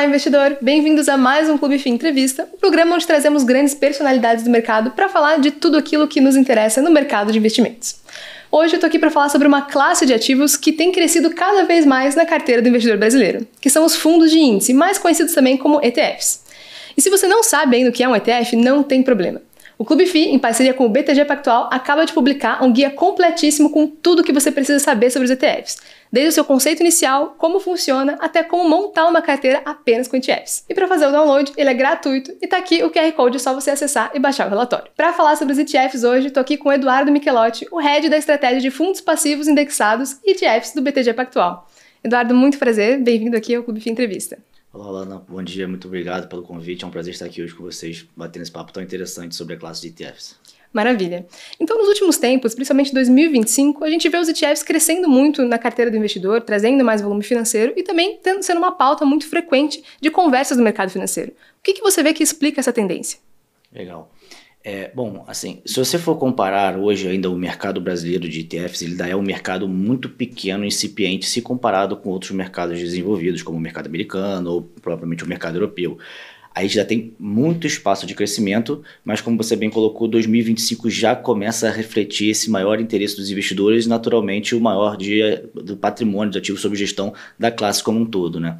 investidor! Bem-vindos a mais um Clube FI Entrevista, o programa onde trazemos grandes personalidades do mercado para falar de tudo aquilo que nos interessa no mercado de investimentos. Hoje eu tô aqui para falar sobre uma classe de ativos que tem crescido cada vez mais na carteira do investidor brasileiro, que são os fundos de índice, mais conhecidos também como ETFs. E se você não sabe ainda o que é um ETF, não tem problema. O Clube FI, em parceria com o BTG Pactual, acaba de publicar um guia completíssimo com tudo o que você precisa saber sobre os ETFs, desde o seu conceito inicial, como funciona, até como montar uma carteira apenas com ETFs. E para fazer o download, ele é gratuito e tá aqui o QR Code, é só você acessar e baixar o relatório. Para falar sobre os ETFs hoje, tô aqui com o Eduardo Michelotti, o Head da Estratégia de Fundos Passivos Indexados e ETFs do BTG Pactual. Eduardo, muito prazer, bem-vindo aqui ao Clube FI Entrevista. Olá, Lana. Bom dia, muito obrigado pelo convite. É um prazer estar aqui hoje com vocês, batendo esse papo tão interessante sobre a classe de ETFs. Maravilha. Então, nos últimos tempos, principalmente em 2025, a gente vê os ETFs crescendo muito na carteira do investidor, trazendo mais volume financeiro e também sendo uma pauta muito frequente de conversas no mercado financeiro. O que você vê que explica essa tendência? Legal. Bom, assim, se você for comparar hoje ainda o mercado brasileiro de ETFs, ele ainda é um mercado muito pequeno e incipiente se comparado com outros mercados desenvolvidos, como o mercado americano ou propriamente o mercado europeu. A gente já tem muito espaço de crescimento, mas como você bem colocou, 2025 já começa a refletir esse maior interesse dos investidores e naturalmente o maior dia do patrimônio de ativos sob gestão da classe como um todo, né?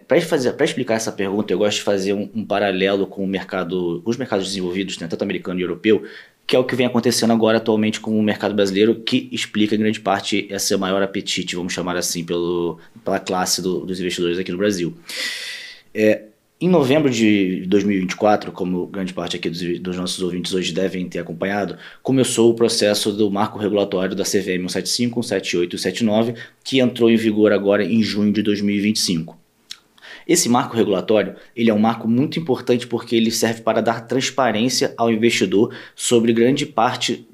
Para explicar essa pergunta, eu gosto de fazer um paralelo com os mercados desenvolvidos, né, tanto americano e europeu, que é o que vem acontecendo agora atualmente com o mercado brasileiro, que explica em grande parte esse maior apetite, vamos chamar assim, pela classe dos investidores aqui no Brasil. Em novembro de 2024, como grande parte aqui dos nossos ouvintes hoje devem ter acompanhado, começou o processo do marco regulatório da CVM 175, 178 e 179, que entrou em vigor agora em junho de 2025. Esse marco regulatório, ele é um marco muito importante porque ele serve para dar transparência ao investidor sobre grande parte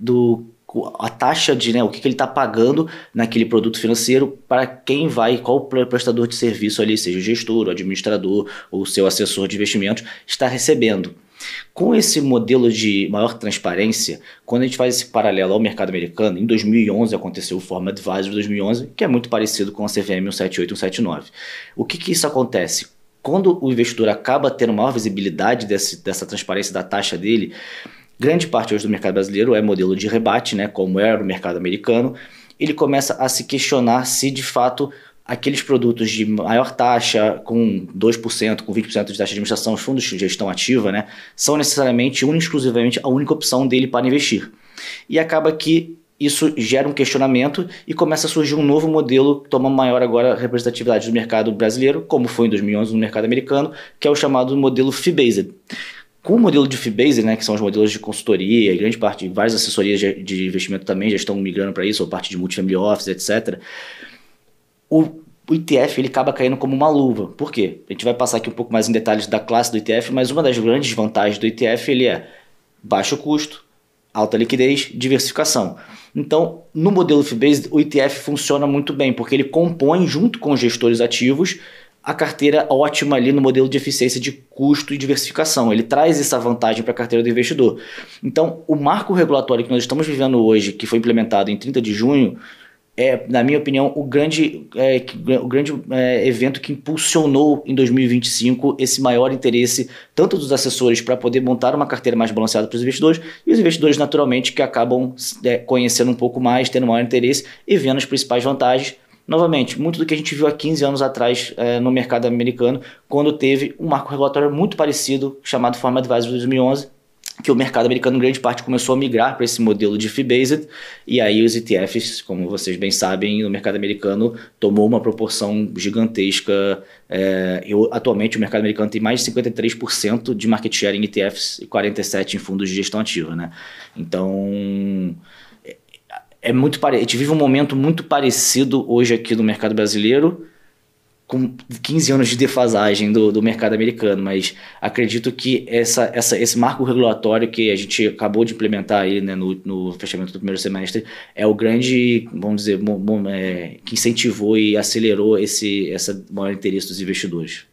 a taxa de, né, o que ele está pagando naquele produto financeiro para quem vai, qual prestador de serviço ali, seja o gestor, o administrador ou o seu assessor de investimentos, está recebendo. Com esse modelo de maior transparência, quando a gente faz esse paralelo ao mercado americano, em 2011 aconteceu o Forma Advisor 2011, que é muito parecido com a CVM 178 e 179. O que isso acontece? Quando o investidor acaba tendo maior visibilidade dessa transparência da taxa dele, grande parte hoje do mercado brasileiro é modelo de rebate, né, como era o mercado americano, ele começa a se questionar se de fato aqueles produtos de maior taxa, com 2%, com 20% de taxa de administração, os fundos de gestão ativa, né, são necessariamente, exclusivamente, a única opção dele para investir. E acaba que isso gera um questionamento e começa a surgir um novo modelo que toma maior agora representatividade do mercado brasileiro, como foi em 2011 no mercado americano, que é o chamado modelo fee-based. Com o modelo de fee-based, né, que são os modelos de consultoria e grande parte de várias assessorias de investimento também já estão migrando para isso, ou parte de multifamily office, etc., o ETF ele acaba caindo como uma luva. Por quê? A gente vai passar aqui um pouco mais em detalhes da classe do ETF, mas uma das grandes vantagens do ETF ele é baixo custo, alta liquidez, diversificação. Então, no modelo fee-based, o ETF funciona muito bem, porque ele compõe, junto com os gestores ativos, a carteira ótima ali no modelo de eficiência de custo e diversificação. Ele traz essa vantagem para a carteira do investidor. Então, o marco regulatório que nós estamos vivendo hoje, que foi implementado em 30 de junho, é, na minha opinião, o grande evento que impulsionou em 2025 esse maior interesse, tanto dos assessores para poder montar uma carteira mais balanceada para os investidores, e os investidores, naturalmente, que acabam conhecendo um pouco mais, tendo maior interesse e vendo as principais vantagens. Novamente, muito do que a gente viu há 15 anos atrás no mercado americano, quando teve um marco regulatório muito parecido, chamado Forma Advisor 2011, que o mercado americano, em grande parte, começou a migrar para esse modelo de fee-based, e aí os ETFs, como vocês bem sabem, no mercado americano tomou uma proporção gigantesca. Atualmente o mercado americano tem mais de 53% de market share em ETFs e 47% em fundos de gestão ativa, né? Então, a gente vive um momento muito parecido hoje aqui no mercado brasileiro, com 15 anos de defasagem do mercado americano, mas acredito que esse marco regulatório que a gente acabou de implementar aí, né, no fechamento do primeiro semestre é o grande, vamos dizer, que incentivou e acelerou esse maior interesse dos investidores.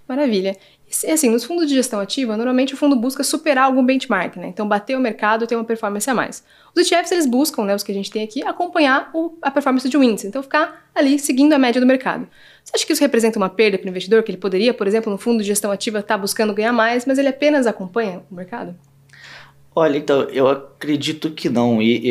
Maravilha. E, assim, nos fundos de gestão ativa, normalmente o fundo busca superar algum benchmark, né? Então, bater o mercado, ter uma performance a mais. Os ETFs, eles buscam, né, os que a gente tem aqui, acompanhar a performance de um índice. Então, ficar ali seguindo a média do mercado. Você acha que isso representa uma perda para o investidor? Que ele poderia, por exemplo, no fundo de gestão ativa, estar buscando ganhar mais, mas ele apenas acompanha o mercado? Olha, então, eu acredito que não. E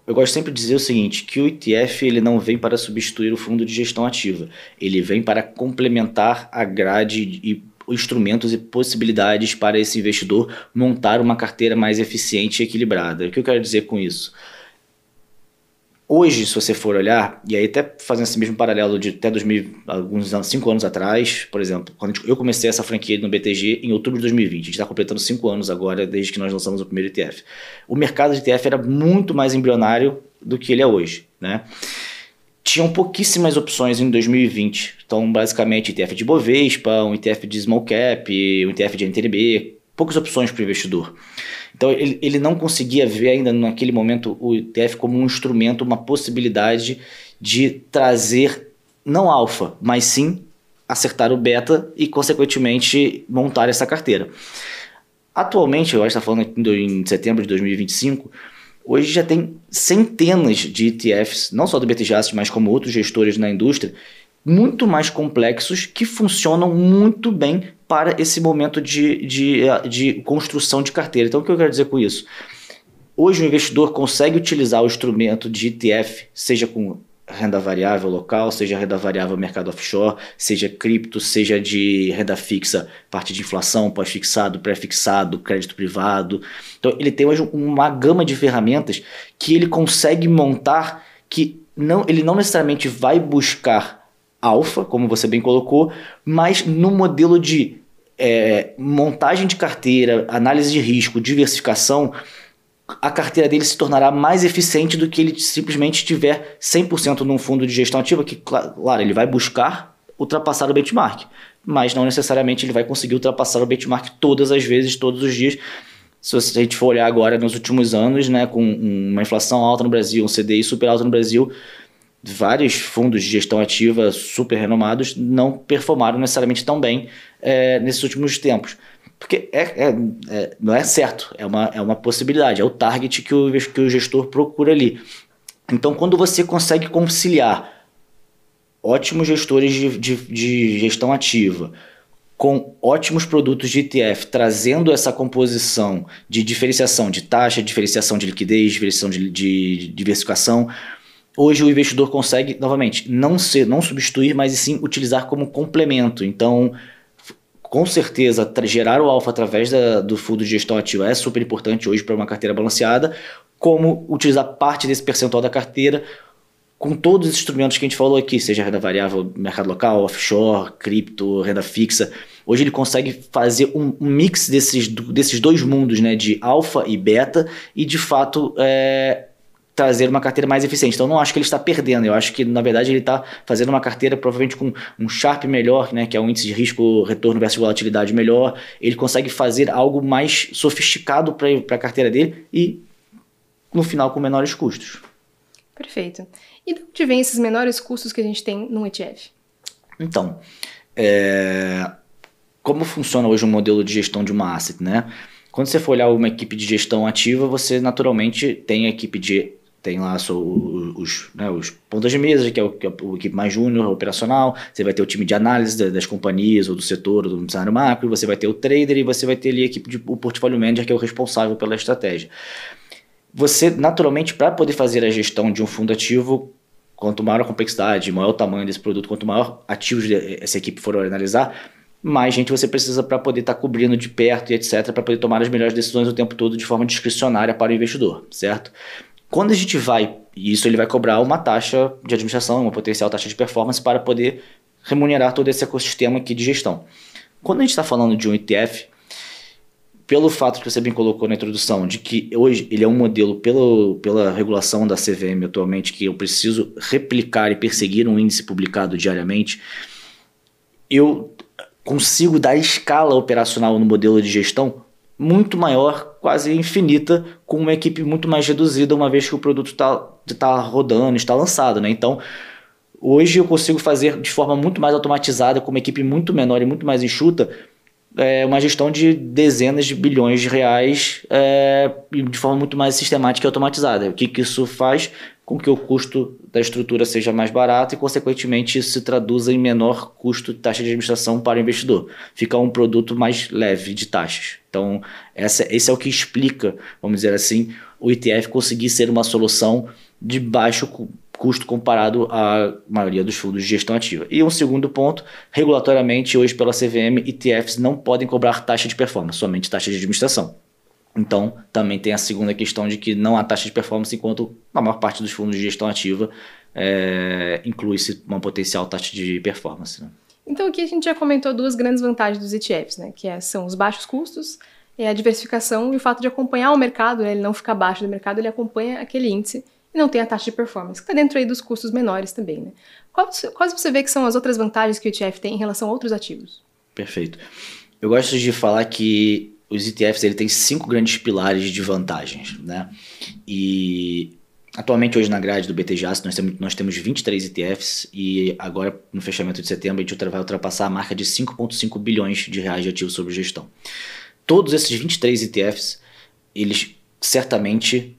eu gosto sempre de dizer o seguinte, que o ETF ele não vem para substituir o fundo de gestão ativa. Ele vem para complementar a grade e instrumentos e possibilidades para esse investidor montar uma carteira mais eficiente e equilibrada. O que eu quero dizer com isso? Hoje, se você for olhar, e aí até fazendo esse mesmo paralelo de até 5 anos atrás, por exemplo, quando eu comecei essa franquia no BTG em outubro de 2020, a gente está completando 5 anos agora desde que nós lançamos o primeiro ETF. O mercado de ETF era muito mais embrionário do que ele é hoje, né? Tinham pouquíssimas opções em 2020, então basicamente ETF de Bovespa, um ETF de Small Cap, um ETF de NTNB, poucas opções para o investidor. Então ele não conseguia ver ainda naquele momento o ETF como um instrumento, uma possibilidade de trazer não alfa, mas sim acertar o beta e consequentemente montar essa carteira. Atualmente, eu acho que está falando em setembro de 2025, hoje já tem centenas de ETFs, não só do BTG Asset, mas como outros gestores na indústria, muito mais complexos que funcionam muito bem para esse momento de construção de carteira. Então, o que eu quero dizer com isso? Hoje o investidor consegue utilizar o instrumento de ETF, seja com renda variável local, seja renda variável mercado offshore, seja cripto, seja de renda fixa, parte de inflação, pós-fixado, pré-fixado, crédito privado. Então, ele tem hoje uma gama de ferramentas que ele consegue montar que ele não necessariamente vai buscar alfa, como você bem colocou, mas no modelo de montagem de carteira, análise de risco, diversificação, a carteira dele se tornará mais eficiente do que ele simplesmente tiver 100% num fundo de gestão ativa, que, claro, ele vai buscar ultrapassar o benchmark, mas não necessariamente ele vai conseguir ultrapassar o benchmark todas as vezes, todos os dias. Se a gente for olhar agora nos últimos anos, né, com uma inflação alta no Brasil, um CDI super alto no Brasil, vários fundos de gestão ativa super renomados não performaram necessariamente tão bem nesses últimos tempos. Porque não é certo, é uma possibilidade, é o target que o gestor procura ali. Então, quando você consegue conciliar ótimos gestores de gestão ativa com ótimos produtos de ETF, trazendo essa composição de diferenciação de taxa, diferenciação de liquidez, diferenciação de diversificação, hoje o investidor consegue, novamente, não substituir, mas sim utilizar como complemento. Então, com certeza, gerar o alfa através do fundo de gestão ativa é super importante hoje para uma carteira balanceada, como utilizar parte desse percentual da carteira com todos os instrumentos que a gente falou aqui, seja renda variável, mercado local, offshore, cripto, renda fixa. Hoje ele consegue fazer um mix desses dois mundos, né, de alfa e beta, e de fato trazer uma carteira mais eficiente. Então, eu não acho que ele está perdendo. Eu acho que, na verdade, ele está fazendo uma carteira provavelmente com um Sharpe melhor, né, que é um índice de risco, retorno versus volatilidade melhor. Ele consegue fazer algo mais sofisticado para a carteira dele e, no final, com menores custos. Perfeito. E de onde vem esses menores custos que a gente tem no ETF? Então, como funciona hoje o modelo de gestão de uma asset, né? Quando você for olhar uma equipe de gestão ativa, você naturalmente tem a equipe tem lá os pontas de mesa, que é o equipe mais júnior, operacional. Você vai ter o time de análise das companhias ou do setor ou do cenário macro. Você vai ter o trader e você vai ter ali a equipe o portfólio manager, que é o responsável pela estratégia. Você, naturalmente, para poder fazer a gestão de um fundo ativo, quanto maior a complexidade, maior o tamanho desse produto, quanto maior ativos essa equipe for analisar, mais gente você precisa para poder estar cobrindo de perto e etc, para poder tomar as melhores decisões o tempo todo de forma discricionária para o investidor, certo? Quando a gente isso ele vai cobrar uma taxa de administração, uma potencial taxa de performance para poder remunerar todo esse ecossistema aqui de gestão. Quando a gente está falando de um ETF, pelo fato que você bem colocou na introdução, de que hoje ele é um modelo pela regulação da CVM atualmente, que eu preciso replicar e perseguir um índice publicado diariamente, eu consigo dar escala operacional no modelo de gestão muito maior, quase infinita, com uma equipe muito mais reduzida, uma vez que o produto está rodando, está lançado, né? Então, hoje eu consigo fazer de forma muito mais automatizada, com uma equipe muito menor e muito mais enxuta, uma gestão de dezenas de bilhões de reais de forma muito mais sistemática e automatizada. O que isso faz? Com que o custo da estrutura seja mais barato e, consequentemente, isso se traduza em menor custo de taxa de administração para o investidor. Fica um produto mais leve de taxas. Então, esse é o que explica, vamos dizer assim, o ETF conseguir ser uma solução de baixo custo comparado à maioria dos fundos de gestão ativa. E um segundo ponto, regulatoriamente, hoje pela CVM, ETFs não podem cobrar taxa de performance, somente taxa de administração. Então, também tem a segunda questão de que não há taxa de performance, enquanto a maior parte dos fundos de gestão ativa inclui-se uma potencial taxa de performance. Né? Então, aqui a gente já comentou duas grandes vantagens dos ETFs, né? Que são os baixos custos, a diversificação e o fato de acompanhar o mercado, né? Ele não fica abaixo do mercado, ele acompanha aquele índice e não tem a taxa de performance, que está dentro aí dos custos menores também. Né? Quais você vê que são as outras vantagens que o ETF tem em relação a outros ativos? Perfeito. Eu gosto de falar que os ETFs têm 5 grandes pilares de vantagens, né? E atualmente hoje na grade do BTG nós temos 23 ETFs e agora no fechamento de setembro a gente vai ultrapassar a marca de 5,5 bilhões de reais de ativos sob gestão. Todos esses 23 ETFs, eles certamente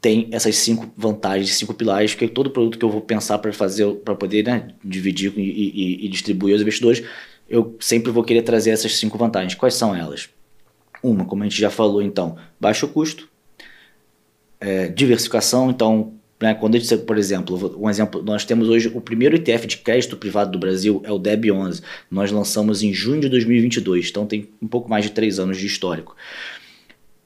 têm essas 5 vantagens, 5 pilares, porque todo produto que eu vou pensar para poder, né, dividir e distribuir aos investidores, eu sempre vou querer trazer essas 5 vantagens. Quais são elas? Uma, como a gente já falou, então, baixo custo, diversificação. Então, né, quando a gente, por exemplo, nós temos hoje o primeiro ETF de crédito privado do Brasil, é o DEB11. Nós lançamos em junho de 2022, então tem um pouco mais de 3 anos de histórico.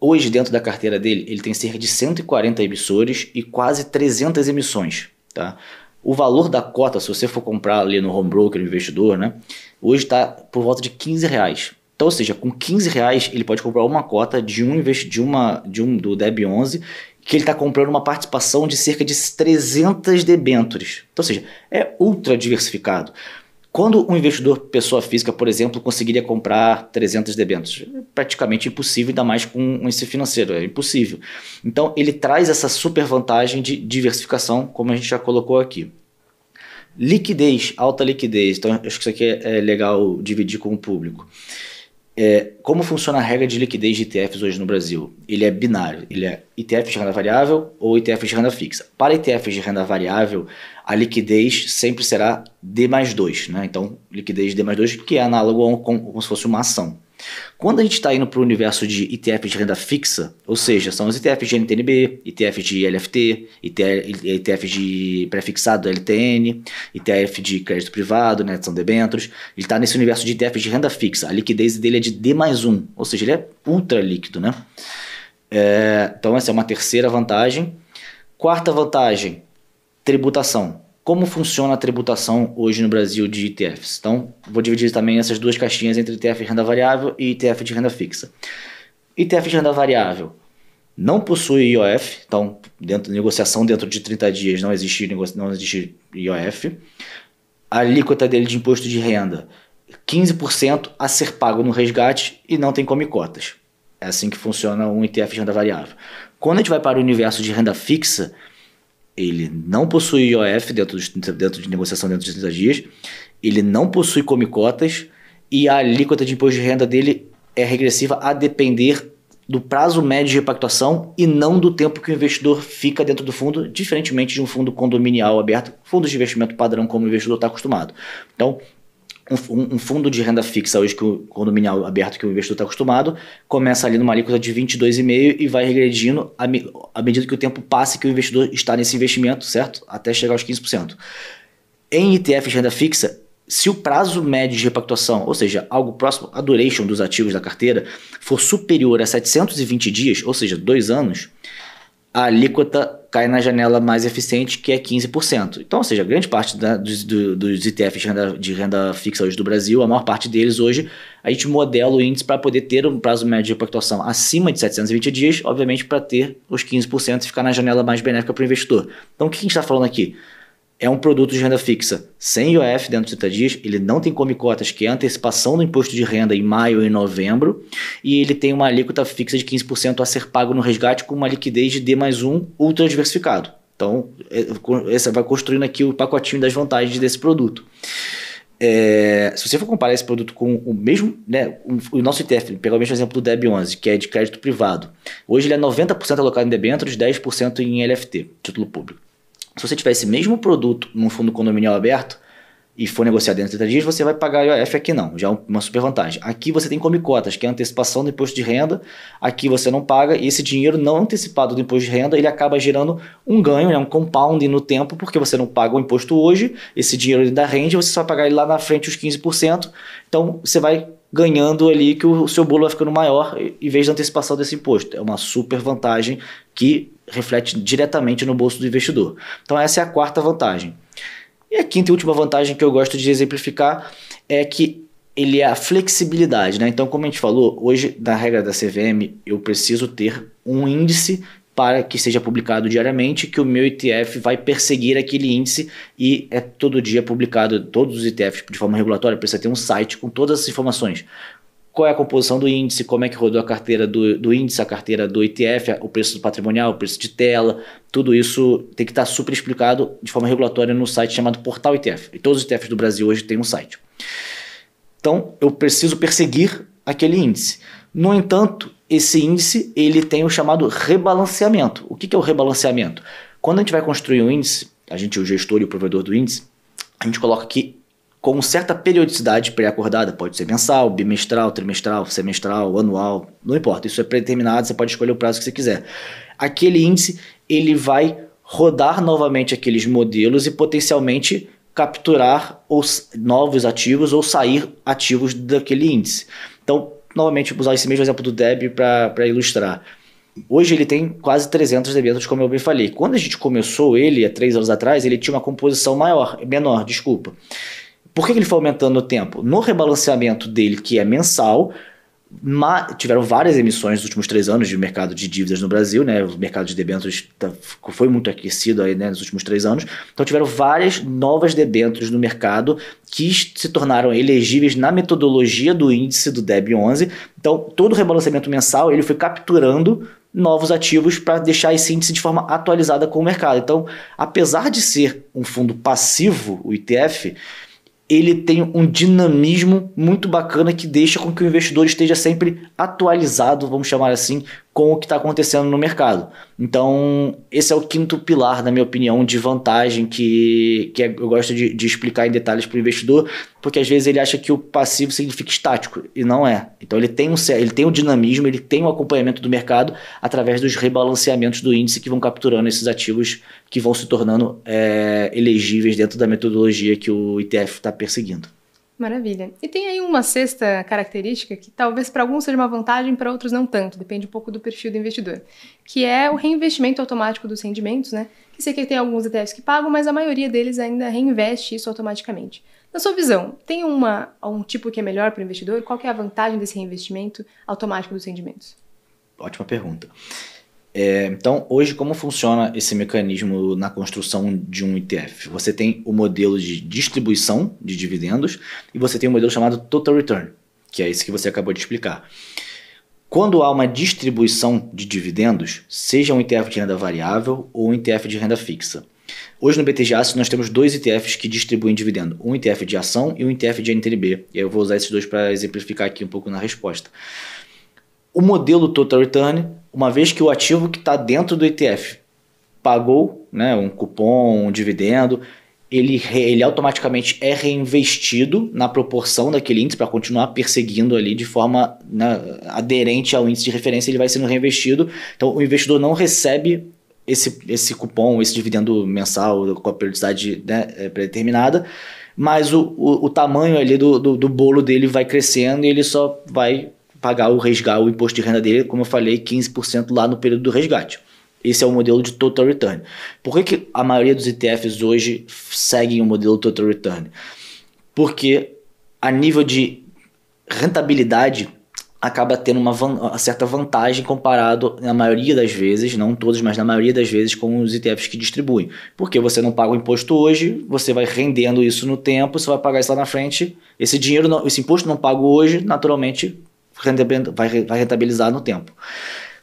Hoje, dentro da carteira dele, ele tem cerca de 140 emissores e quase 300 emissões. Tá? O valor da cota, se você for comprar ali no home broker, no investidor, né, hoje está por volta de R$15. Então, ou seja, com R$15 ele pode comprar uma cota do DEB11, que ele está comprando uma participação de cerca de 300 debêntures. Então, ou seja, é ultra diversificado. Quando um investidor, pessoa física, por exemplo, conseguiria comprar 300 debêntures? É praticamente impossível, ainda mais com um índice financeiro, é impossível. Então, ele traz essa super vantagem de diversificação, como a gente já colocou aqui. Liquidez, alta liquidez. Então, acho que isso aqui é legal dividir com o público. Como funciona a regra de liquidez de ETFs hoje no Brasil? Ele é binário, ele é ETF de renda variável ou ETF de renda fixa. Para ETFs de renda variável, a liquidez sempre será D+2, né? Então, liquidez D+2, que é análogo como se fosse uma ação. Quando a gente está indo para o universo de ETFs de renda fixa, ou seja, são os ETFs de NTNB, ETFs de LFT, ETFs de pré-fixado LTN, ETF de crédito privado, né, são debêntures. Ele está nesse universo de ETFs de renda fixa. A liquidez dele é de D+1, ou seja, ele é ultra líquido, né? Então essa é uma terceira vantagem. Quarta vantagem, tributação. Como funciona a tributação hoje no Brasil de ETFs? Então, vou dividir também essas duas caixinhas entre ETF de renda variável e ETF de renda fixa. ETF de renda variável não possui IOF, então, negociação dentro de 30 dias não existe IOF. A alíquota dele de imposto de renda, 15% a ser pago no resgate e não tem come-cotas. É assim que funciona um ETF de renda variável. Quando a gente vai para o universo de renda fixa, ele não possui IOF dentro de negociação dentro de 30 dias, ele não possui come-cotas e a alíquota de imposto de renda dele é regressiva a depender do prazo médio de repactuação e não do tempo que o investidor fica dentro do fundo, diferentemente de um fundo condominial aberto, fundos de investimento padrão como o investidor está acostumado. Então, um fundo de renda fixa hoje, que o condominial aberto que o investidor está acostumado, começa ali numa alíquota de 22,5% e vai regredindo à medida que o tempo passa que o investidor está nesse investimento, certo? Até chegar aos 15%. Em ETF de renda fixa, se o prazo médio de repactuação, ou seja, algo próximo à duration dos ativos da carteira, for superior a 720 dias, ou seja, 2 anos, a alíquota cai na janela mais eficiente, que é 15%. Então, ou seja, grande parte dos ETFs de renda fixa hoje do Brasil, a maior parte deles hoje, a gente modela o índice para poder ter um prazo médio de repactuação acima de 720 dias, obviamente para ter os 15% e ficar na janela mais benéfica para o investidor. Então, o que a gente está falando aqui? É um produto de renda fixa sem IOF dentro de 30 dias, ele não tem come-cotas, que é a antecipação do imposto de renda em maio e novembro, e ele tem uma alíquota fixa de 15% a ser pago no resgate com uma liquidez de D+1 ultra diversificado. Então, você vai construindo aqui o pacotinho das vantagens desse produto. Se você for comparar esse produto com o mesmo, né, o nosso ETF, pegar o mesmo exemplo do DEB11, que é de crédito privado, hoje ele é 90% alocado em debêntures, 10% em LFT, título público. Se você tiver esse mesmo produto num fundo condominial aberto e for negociar dentro de 30 dias, você vai pagar IOF. Aqui não, já é uma super vantagem. Aqui você tem come cotas, que é a antecipação do imposto de renda. Aqui você não paga, e esse dinheiro não antecipado do imposto de renda, ele acaba gerando um ganho, um compounding no tempo, porque você não paga o imposto hoje, esse dinheiro ainda rende, você só vai pagar ele lá na frente os 15%, então você vai ganhando ali que o seu bolo vai ficando maior em vez da antecipação desse imposto. É uma super vantagem que reflete diretamente no bolso do investidor. Então essa é a quarta vantagem. E a quinta e última vantagem que eu gosto de exemplificar é que ele é a flexibilidade, né? Então, como a gente falou, hoje, na regra da CVM, eu preciso ter um índice para que seja publicado diariamente, que o meu ETF vai perseguir aquele índice e é todo dia publicado, todos os ETFs de forma regulatória, precisa ter um site com todas as informações. Qual é a composição do índice, como é que rodou a carteira do índice, a carteira do ETF, o preço do patrimonial, o preço de tela, tudo isso tem que estar super explicado de forma regulatória no site chamado Portal ETF. E todos os ETFs do Brasil hoje têm um site. Então, eu preciso perseguir aquele índice. No entanto, esse índice ele tem o chamado rebalanceamento. O que é o rebalanceamento? Quando a gente vai construir um índice, a gente, o gestor e o provedor do índice, a gente coloca aqui com certa periodicidade pré-acordada, pode ser mensal, bimestral, trimestral, semestral, anual, não importa, isso é pré-determinado, você pode escolher o prazo que você quiser. Aquele índice, ele vai rodar novamente aqueles modelos e potencialmente capturar novos ativos ou sair ativos daquele índice. Então, novamente, vou usar esse mesmo exemplo do DEB para ilustrar. Hoje ele tem quase 300 debêntures, como eu bem falei. Quando a gente começou ele, há 3 anos atrás, ele tinha uma composição menor. Por que ele foi aumentando no tempo? No rebalanceamento dele, que é mensal, tiveram várias emissões nos últimos 3 anos de mercado de dívidas no Brasil, né? O mercado de debêntures foi muito aquecido aí, né, nos últimos 3 anos. Então tiveram várias novas debêntures no mercado que se tornaram elegíveis na metodologia do índice do DEB11. Então todo o rebalanceamento mensal ele foi capturando novos ativos para deixar esse índice de forma atualizada com o mercado. Então, apesar de ser um fundo passivo, o ETF, ele tem um dinamismo muito bacana que deixa com que o investidor esteja sempre atualizado, vamos chamar assim, com o que está acontecendo no mercado. Então, esse é o quinto pilar, na minha opinião, de vantagem que eu gosto de explicar em detalhes para o investidor, porque às vezes ele acha que o passivo significa estático, e não é. Então, ele tem um dinamismo, ele tem um acompanhamento do mercado através dos rebalanceamentos do índice que vão capturando esses ativos que vão se tornando elegíveis dentro da metodologia que o ETF está perseguindo. Maravilha. E tem aí uma sexta característica que talvez para alguns seja uma vantagem, para outros não tanto, depende um pouco do perfil do investidor, que é o reinvestimento automático dos rendimentos, né? Que sei que tem alguns ETFs que pagam, mas a maioria deles ainda reinveste isso automaticamente. Na sua visão, tem um tipo que é melhor para o investidor? Qual que é a vantagem desse reinvestimento automático dos rendimentos? Ótima pergunta. Então, hoje, como funciona esse mecanismo na construção de um ETF? Você tem o modelo de distribuição de dividendos e você tem o modelo chamado Total Return, que é esse que você acabou de explicar. Quando há uma distribuição de dividendos, seja um ETF de renda variável ou um ETF de renda fixa. Hoje no BTG Aço nós temos 2 ETFs que distribuem dividendo, um ETF de ação e um ETF de NTNB. E aí eu vou usar esses dois para exemplificar aqui um pouco na resposta. O modelo Total Return, uma vez que o ativo que está dentro do ETF pagou, né, um cupom, um dividendo, ele automaticamente é reinvestido na proporção daquele índice para continuar perseguindo ali de forma, né, aderente ao índice de referência, ele vai sendo reinvestido. Então o investidor não recebe esse cupom, esse dividendo mensal com a periodicidade, né, pré-determinada, mas o tamanho ali do bolo dele vai crescendo e ele só vai pagar o imposto de renda dele, como eu falei, 15% lá no período do resgate. Esse é o modelo de Total Return. Por que a maioria dos ETFs hoje seguem o modelo Total Return? Porque a nível de rentabilidade acaba tendo uma certa vantagem comparado, na maioria das vezes, não todas, mas na maioria das vezes, com os ETFs que distribuem. Porque você não paga o imposto hoje, você vai rendendo isso no tempo, você vai pagar isso lá na frente. Esse imposto não pago hoje, naturalmente vai rentabilizar no tempo.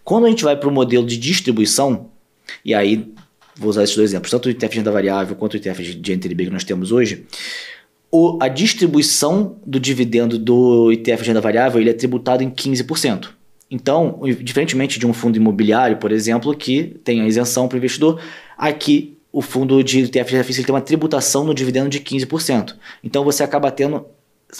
Quando a gente vai para o modelo de distribuição, e aí vou usar esses 2 exemplos, tanto o ETF de renda variável quanto o ETF de NTNB que nós temos hoje, a distribuição do dividendo do ETF de renda variável ele é tributado em 15%. Então, diferentemente de um fundo imobiliário, por exemplo, que tem a isenção para o investidor, aqui o fundo de ETF de renda fixa ele tem uma tributação no dividendo de 15%. Então, você acaba tendo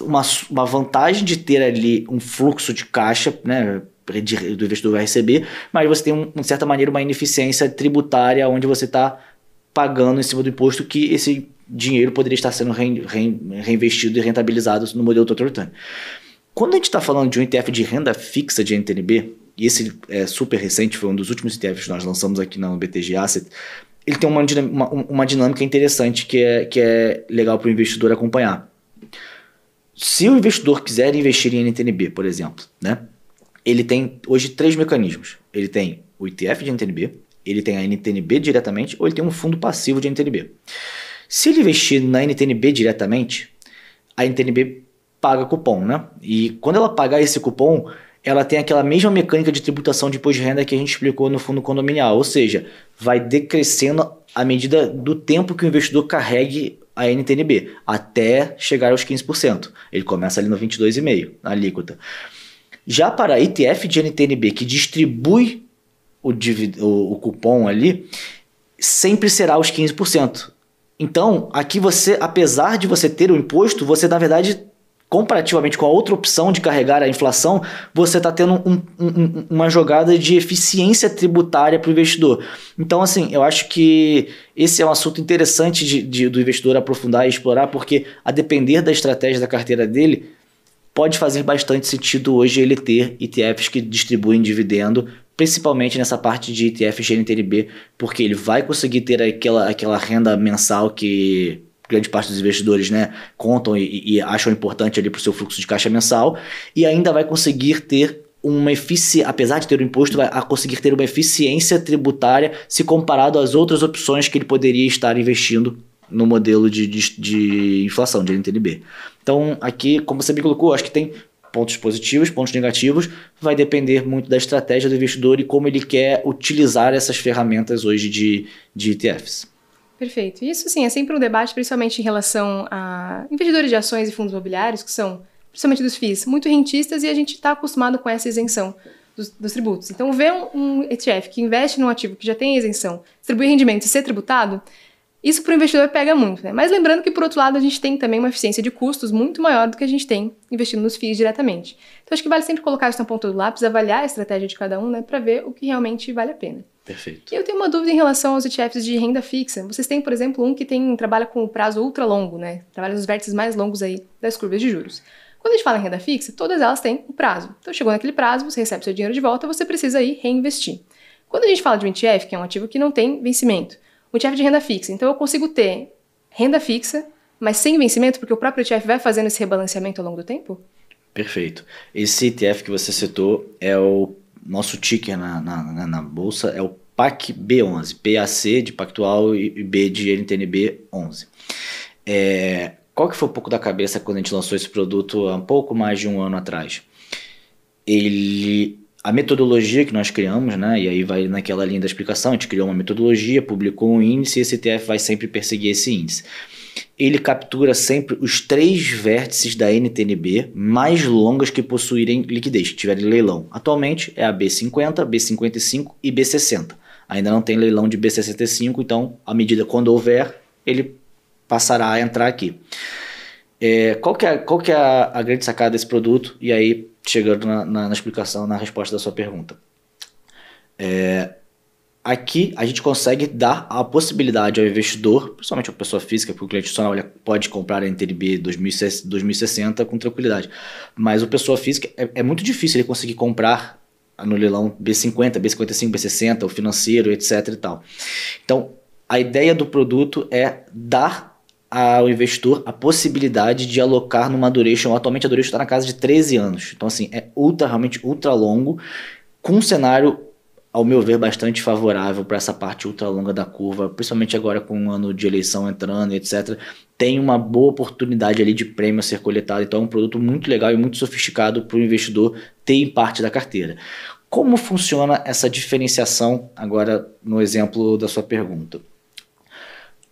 uma vantagem de ter ali um fluxo de caixa, né, do investidor vai receber, mas você tem, de certa maneira, uma ineficiência tributária onde você está pagando em cima do imposto que esse dinheiro poderia estar sendo reinvestido e rentabilizado no modelo total return. Quando a gente está falando de um ETF de renda fixa de NTNB, e esse é super recente, foi um dos últimos ETFs que nós lançamos aqui no BTG Asset, ele tem uma dinâmica interessante que é legal para o investidor acompanhar. Se o investidor quiser investir em NTNB, por exemplo, né, ele tem hoje 3 mecanismos. Ele tem o ETF de NTNB, ele tem a NTNB diretamente ou ele tem um fundo passivo de NTNB. Se ele investir na NTNB diretamente, a NTNB paga cupom, né? E quando ela pagar esse cupom, ela tem aquela mesma mecânica de tributação de imposto de renda que a gente explicou no fundo condominial, ou seja, vai decrescendo à medida do tempo que o investidor carregue a NTNB, até chegar aos 15%. Ele começa ali no 22,5%, na alíquota. Já para ETF de NTNB, que distribui o cupom ali, sempre será os 15%. Então, aqui você, apesar de você ter o imposto, você na verdade, comparativamente com a outra opção de carregar a inflação, você está tendo uma jogada de eficiência tributária para o investidor. Então, assim, eu acho que esse é um assunto interessante do investidor aprofundar e explorar, porque a depender da estratégia da carteira dele, pode fazer bastante sentido hoje ele ter ETFs que distribuem dividendo, principalmente nessa parte de ETFs GNTNB, porque ele vai conseguir ter aquela renda mensal que grande parte dos investidores, né, contam e acham importante ali para o seu fluxo de caixa mensal, e ainda vai conseguir ter uma eficiência, apesar de ter o imposto, vai conseguir ter uma eficiência tributária se comparado às outras opções que ele poderia estar investindo no modelo de inflação, de NTNB. Então, aqui, como você me colocou, acho que tem pontos positivos, pontos negativos, vai depender muito da estratégia do investidor e como ele quer utilizar essas ferramentas hoje de ETFs. Perfeito. Isso, sim, é sempre um debate, principalmente em relação a investidores de ações e fundos imobiliários, que são, principalmente dos FIIs, muito rentistas e a gente está acostumado com essa isenção dos tributos. Então, ver um ETF que investe num ativo que já tem isenção, distribui rendimento e ser tributado, isso para o investidor pega muito, né? Mas lembrando que, por outro lado, a gente tem também uma eficiência de custos muito maior do que a gente tem investindo nos FIIs diretamente. Então, acho que vale sempre colocar isso na ponta do lápis, avaliar a estratégia de cada um, né, para ver o que realmente vale a pena. Perfeito. E eu tenho uma dúvida em relação aos ETFs de renda fixa. Vocês têm, por exemplo, um que trabalha com o prazo ultra longo, né? Trabalha nos vértices mais longos aí das curvas de juros. Quando a gente fala em renda fixa, todas elas têm um prazo. Então, chegou naquele prazo, você recebe seu dinheiro de volta, você precisa aí reinvestir. Quando a gente fala de um ETF, que é um ativo que não tem vencimento, um ETF de renda fixa, então eu consigo ter renda fixa, mas sem vencimento, porque o próprio ETF vai fazendo esse rebalanceamento ao longo do tempo? Perfeito. Esse ETF que você citou é o nosso ticker na bolsa, é o PAC B11, PAC de Pactual e B de NTNB 11. Qual que foi um pouco da cabeça quando a gente lançou esse produto há um pouco mais de um ano atrás? A metodologia que nós criamos, né, e aí vai naquela linha da explicação, a gente criou uma metodologia, publicou um índice e esse ETF vai sempre perseguir esse índice. Ele captura sempre os 3 vértices da NTNB mais longas que possuírem liquidez, que tiverem leilão. Atualmente é a B50, B55 e B60. Ainda não tem leilão de B65, então, à medida quando houver, ele passará a entrar aqui. Qual que é a grande sacada desse produto? E aí, chegando na explicação, na resposta da sua pergunta. Aqui a gente consegue dar a possibilidade ao investidor, principalmente a pessoa física, porque o cliente institucional pode comprar a NTNB 2060 com tranquilidade. Mas a pessoa física é muito difícil ele conseguir comprar no leilão B50, B55, B60, o financeiro, etc. e tal. Então, a ideia do produto é dar ao investidor a possibilidade de alocar numa duration. Atualmente a duration está na casa de 13 anos. Então, assim, realmente ultra longo, com um cenário, ao meu ver, bastante favorável para essa parte ultra longa da curva, principalmente agora com um ano de eleição entrando, etc. Tem uma boa oportunidade ali de prêmio a ser coletado. Então, é um produto muito legal e muito sofisticado para o investidor ter em parte da carteira. Como funciona essa diferenciação agora no exemplo da sua pergunta?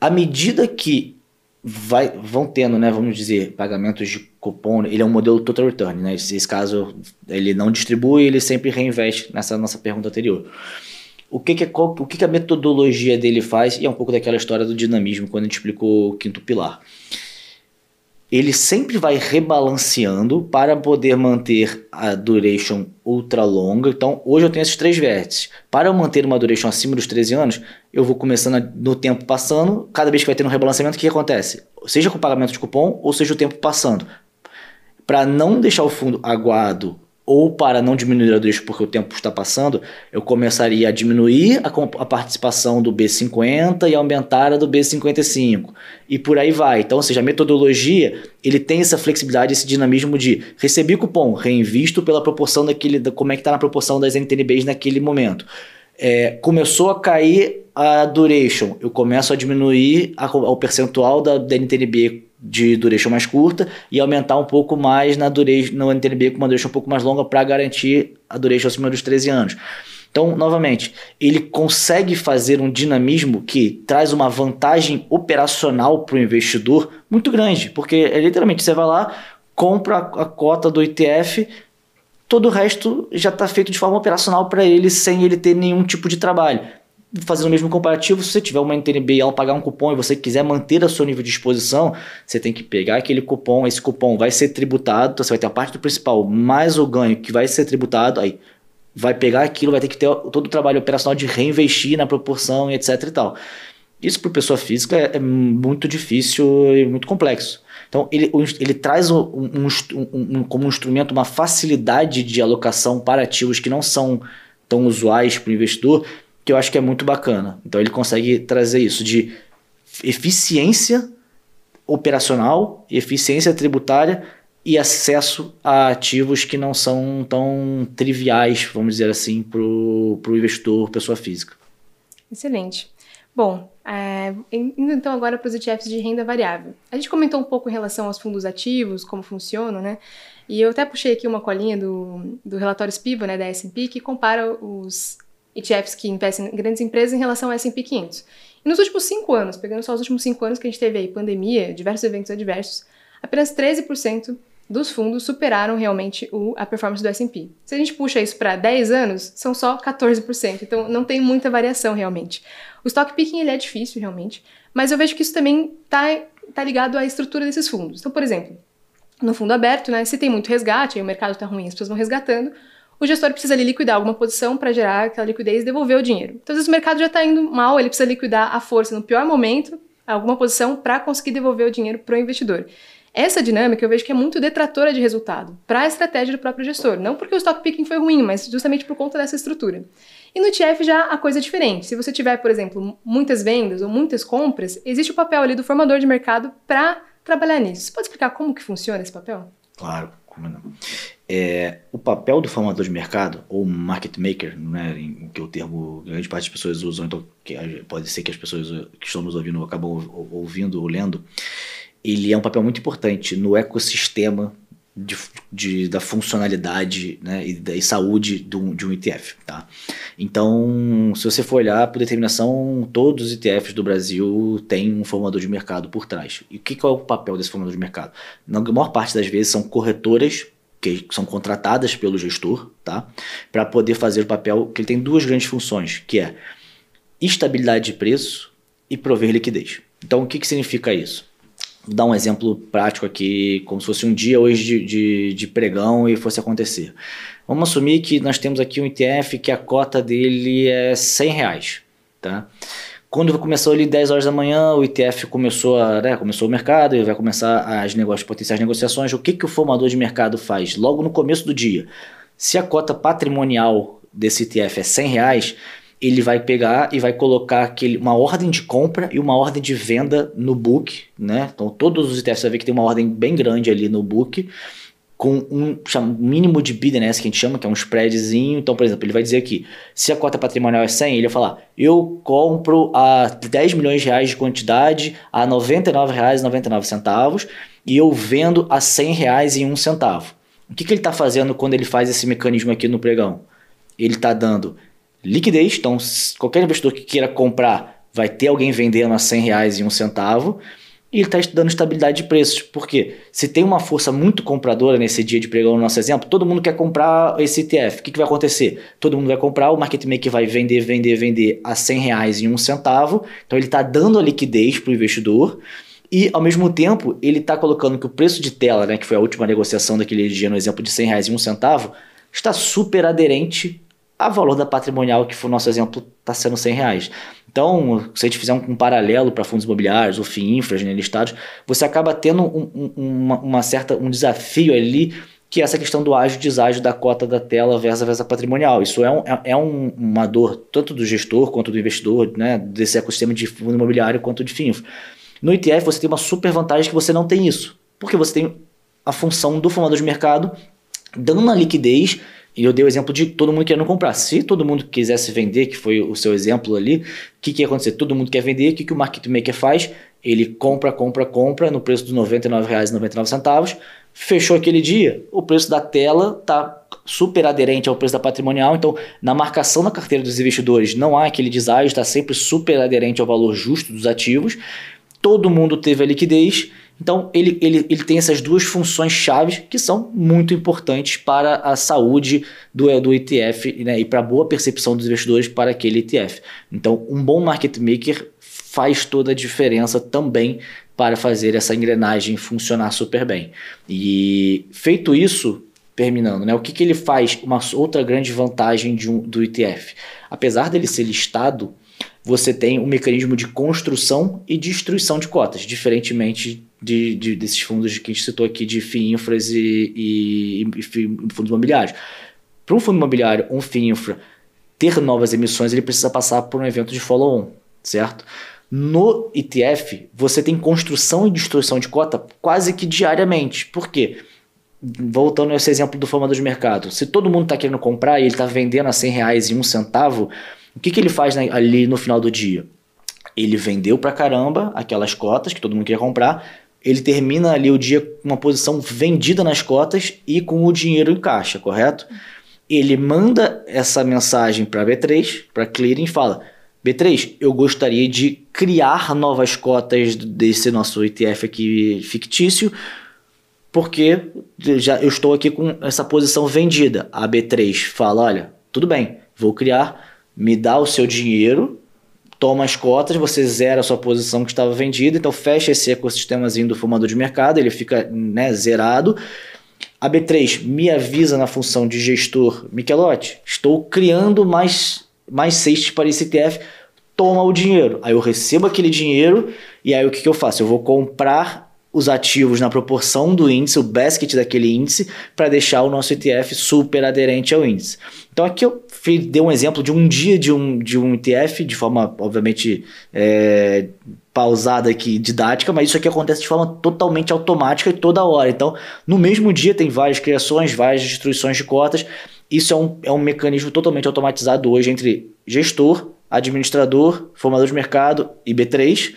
À medida que vão tendo, né, vamos dizer, pagamentos de cupom. Ele é um modelo total return, né? Esse caso, ele não distribui, ele sempre reinveste, nessa nossa pergunta anterior. O que a metodologia dele faz, e é um pouco daquela história do dinamismo, quando a gente explicou o quinto pilar. Ele sempre vai rebalanceando para poder manter a duration ultra longa. Então, hoje eu tenho esses 3 vértices. Para eu manter uma duration acima dos 13 anos, eu vou começando no tempo passando. Cada vez que vai ter um rebalanceamento, o que acontece? Seja com pagamento de cupom, ou seja o tempo passando. Para não deixar o fundo aguado, ou para não diminuir a duration porque o tempo está passando, eu começaria a diminuir a participação do B50 e aumentar a do B55. E por aí vai. Então, ou seja, a metodologia, ele tem essa flexibilidade, esse dinamismo de receber cupom, reinvisto pela proporção como é que está na proporção das NTNBs naquele momento. Começou a cair a duration, eu começo a diminuir o percentual da NTNB de duration mais curta e aumentar um pouco mais no NTNB com uma duration um pouco mais longa para garantir a duration acima dos 13 anos. Então, novamente, ele consegue fazer um dinamismo que traz uma vantagem operacional para o investidor muito grande, porque literalmente você vai lá, compra a cota do ETF, todo o resto já está feito de forma operacional para ele, sem ele ter nenhum tipo de trabalho. Fazendo o mesmo comparativo, se você tiver uma NTNB e ela pagar um cupom e você quiser manter o seu nível de exposição, você tem que pegar aquele cupom, esse cupom vai ser tributado, então você vai ter a parte do principal mais o ganho que vai ser tributado, aí vai pegar aquilo, vai ter que ter todo o trabalho operacional de reinvestir na proporção e etc e tal. Isso para pessoa física é muito difícil e muito complexo. Então ele traz como um instrumento uma facilidade de alocação para ativos que não são tão usuais para o investidor, que eu acho que é muito bacana. Então ele consegue trazer isso de eficiência operacional, eficiência tributária e acesso a ativos que não são tão triviais, vamos dizer assim, para o investidor, pessoa física. Excelente. Bom, indo então agora para os ETFs de renda variável. A gente comentou um pouco em relação aos fundos ativos, como funcionam, né? E eu até puxei aqui uma colinha do relatório SPIVA, né, da S&P, que compara os ETFs que investem em grandes empresas em relação ao S&P 500. E nos últimos 5 anos, pegando só os últimos 5 anos que a gente teve aí, pandemia, diversos eventos adversos, apenas 13% dos fundos superaram realmente a performance do S&P. Se a gente puxa isso para 10 anos, são só 14%, então não tem muita variação realmente. O stock picking ele é difícil realmente, mas eu vejo que isso também tá ligado à estrutura desses fundos. Então, por exemplo, no fundo aberto, né, se tem muito resgate, aí o mercado está ruim, as pessoas vão resgatando, o gestor precisa ali liquidar alguma posição para gerar aquela liquidez e devolver o dinheiro. Então, às vezes o mercado já está indo mal, ele precisa liquidar à força no pior momento, alguma posição para conseguir devolver o dinheiro para o investidor. Essa dinâmica eu vejo que é muito detratora de resultado para a estratégia do próprio gestor. Não porque o stock picking foi ruim, mas justamente por conta dessa estrutura. E no ETF já a coisa é diferente. Se você tiver, por exemplo, muitas vendas ou muitas compras, existe o papel ali do formador de mercado para trabalhar nisso. Você pode explicar como que funciona esse papel? Claro, como não. O papel do formador de mercado, ou market maker, né, que é o termo grande parte das pessoas usam, então pode ser que as pessoas que estão nos ouvindo acabam ouvindo ou lendo, ele é um papel muito importante no ecossistema da funcionalidade, né, e saúde de um ETF. Tá? Então, se você for olhar por determinação, todos os ETFs do Brasil têm um formador de mercado por trás. E qual é o papel desse formador de mercado? Na maior parte das vezes são corretoras que são contratadas pelo gestor, tá? Para poder fazer o papel, que ele tem 2 grandes funções, que é estabilidade de preço e prover liquidez. Então, o que significa isso? Vou dar um exemplo prático aqui, como se fosse um dia hoje de pregão e fosse acontecer. Vamos assumir que nós temos aqui um ETF que a cota dele é R$100, tá? Quando começou ali 10 horas da manhã, o ETF começou o mercado e vai começar as potenciais negociações. O que o formador de mercado faz? Logo no começo do dia, se a cota patrimonial desse ETF é R$100, ele vai pegar e vai colocar uma ordem de compra e uma ordem de venda no book, né? Então todos os ETFs você vai ver que tem uma ordem bem grande ali no book, com um mínimo de bid and ask, que a gente chama, que é um spreadzinho. Então, por exemplo, ele vai dizer aqui, se a cota patrimonial é 100, ele vai falar, eu compro a 10 milhões de reais de quantidade a R$ 99,99 e eu vendo a R$ 100 em 1 centavo. O que ele está fazendo quando ele faz esse mecanismo aqui no pregão? Ele está dando liquidez, então qualquer investidor que queira comprar vai ter alguém vendendo a R$ 100 em 1 centavo, e ele está dando estabilidade de preços. Por quê? Se tem uma força muito compradora nesse dia de pregão, no nosso exemplo, todo mundo quer comprar esse ETF. O que vai acontecer? Todo mundo vai comprar, o market maker vai vender a R$100 em 1 centavo. Então ele está dando a liquidez para o investidor e, ao mesmo tempo, ele está colocando que o preço de tela, né, que foi a última negociação daquele dia no exemplo de R$100 em 1 centavo, está super aderente ao valor da patrimonial, que foi o nosso exemplo, está sendo R$100. Então, se a gente fizer um paralelo para fundos imobiliários ou FII infras, né, listados, você acaba tendo um desafio ali, que é essa questão do ágio e deságio da cota da tela versus a patrimonial. Isso é uma dor tanto do gestor quanto do investidor, né, desse ecossistema de fundo imobiliário quanto de FII infra. No ETF você tem uma super vantagem que você não tem isso, porque você tem a função do formador de mercado dando a liquidez. E eu dei o exemplo de todo mundo querendo comprar. Se todo mundo quisesse vender, que foi o seu exemplo ali, o que ia acontecer? Todo mundo quer vender, o que o market maker faz? Ele compra no preço dos R$ 99,99, fechou aquele dia, o preço da tela está super aderente ao preço da patrimonial, então na marcação na carteira dos investidores não há aquele deságio, está sempre super aderente ao valor justo dos ativos, todo mundo teve a liquidez. Então, ele tem essas duas funções chaves que são muito importantes para a saúde do ETF, né, e para a boa percepção dos investidores para aquele ETF. Então, um bom market maker faz toda a diferença também para fazer essa engrenagem funcionar super bem. E feito isso, terminando, né, o que ele faz? Uma outra grande vantagem do ETF. Apesar dele ser listado, você tem um mecanismo de construção e destruição de cotas, diferentemente desses fundos que a gente citou aqui de FII infras e fundos imobiliários. Para um fundo imobiliário, um FII infra, ter novas emissões, ele precisa passar por um evento de follow-on, certo? No ETF, você tem construção e destruição de cota quase que diariamente. Por quê? Voltando a esse exemplo do formador de mercado. Se todo mundo está querendo comprar e ele está vendendo a R$100 em 1 centavo, o que ele faz ali no final do dia? Ele vendeu pra caramba aquelas cotas que todo mundo queria comprar, ele termina ali o dia com uma posição vendida nas cotas e com o dinheiro em caixa, correto? Ele manda essa mensagem para B3, para clearing, e fala: B3, eu gostaria de criar novas cotas desse nosso ETF aqui fictício, porque eu estou aqui com essa posição vendida. A B3 fala: olha, tudo bem, vou criar, me dá o seu dinheiro, toma as cotas, você zera a sua posição que estava vendida, então fecha esse ecossistemazinho do formador de mercado, ele fica, né, zerado. A B3 me avisa na função de gestor: Michelotti, estou criando mais cestas para esse ETF, toma o dinheiro. Aí eu recebo aquele dinheiro e aí o que eu faço? Eu vou comprar os ativos na proporção do índice, o basket daquele índice, para deixar o nosso ETF super aderente ao índice. Então aqui eu dei um exemplo de um dia de um ETF, de forma obviamente pausada aqui, didática, mas isso aqui acontece de forma totalmente automática e toda hora. Então no mesmo dia tem várias criações, várias destruições de cotas. Isso é um mecanismo totalmente automatizado hoje entre gestor, administrador, formador de mercado e B3,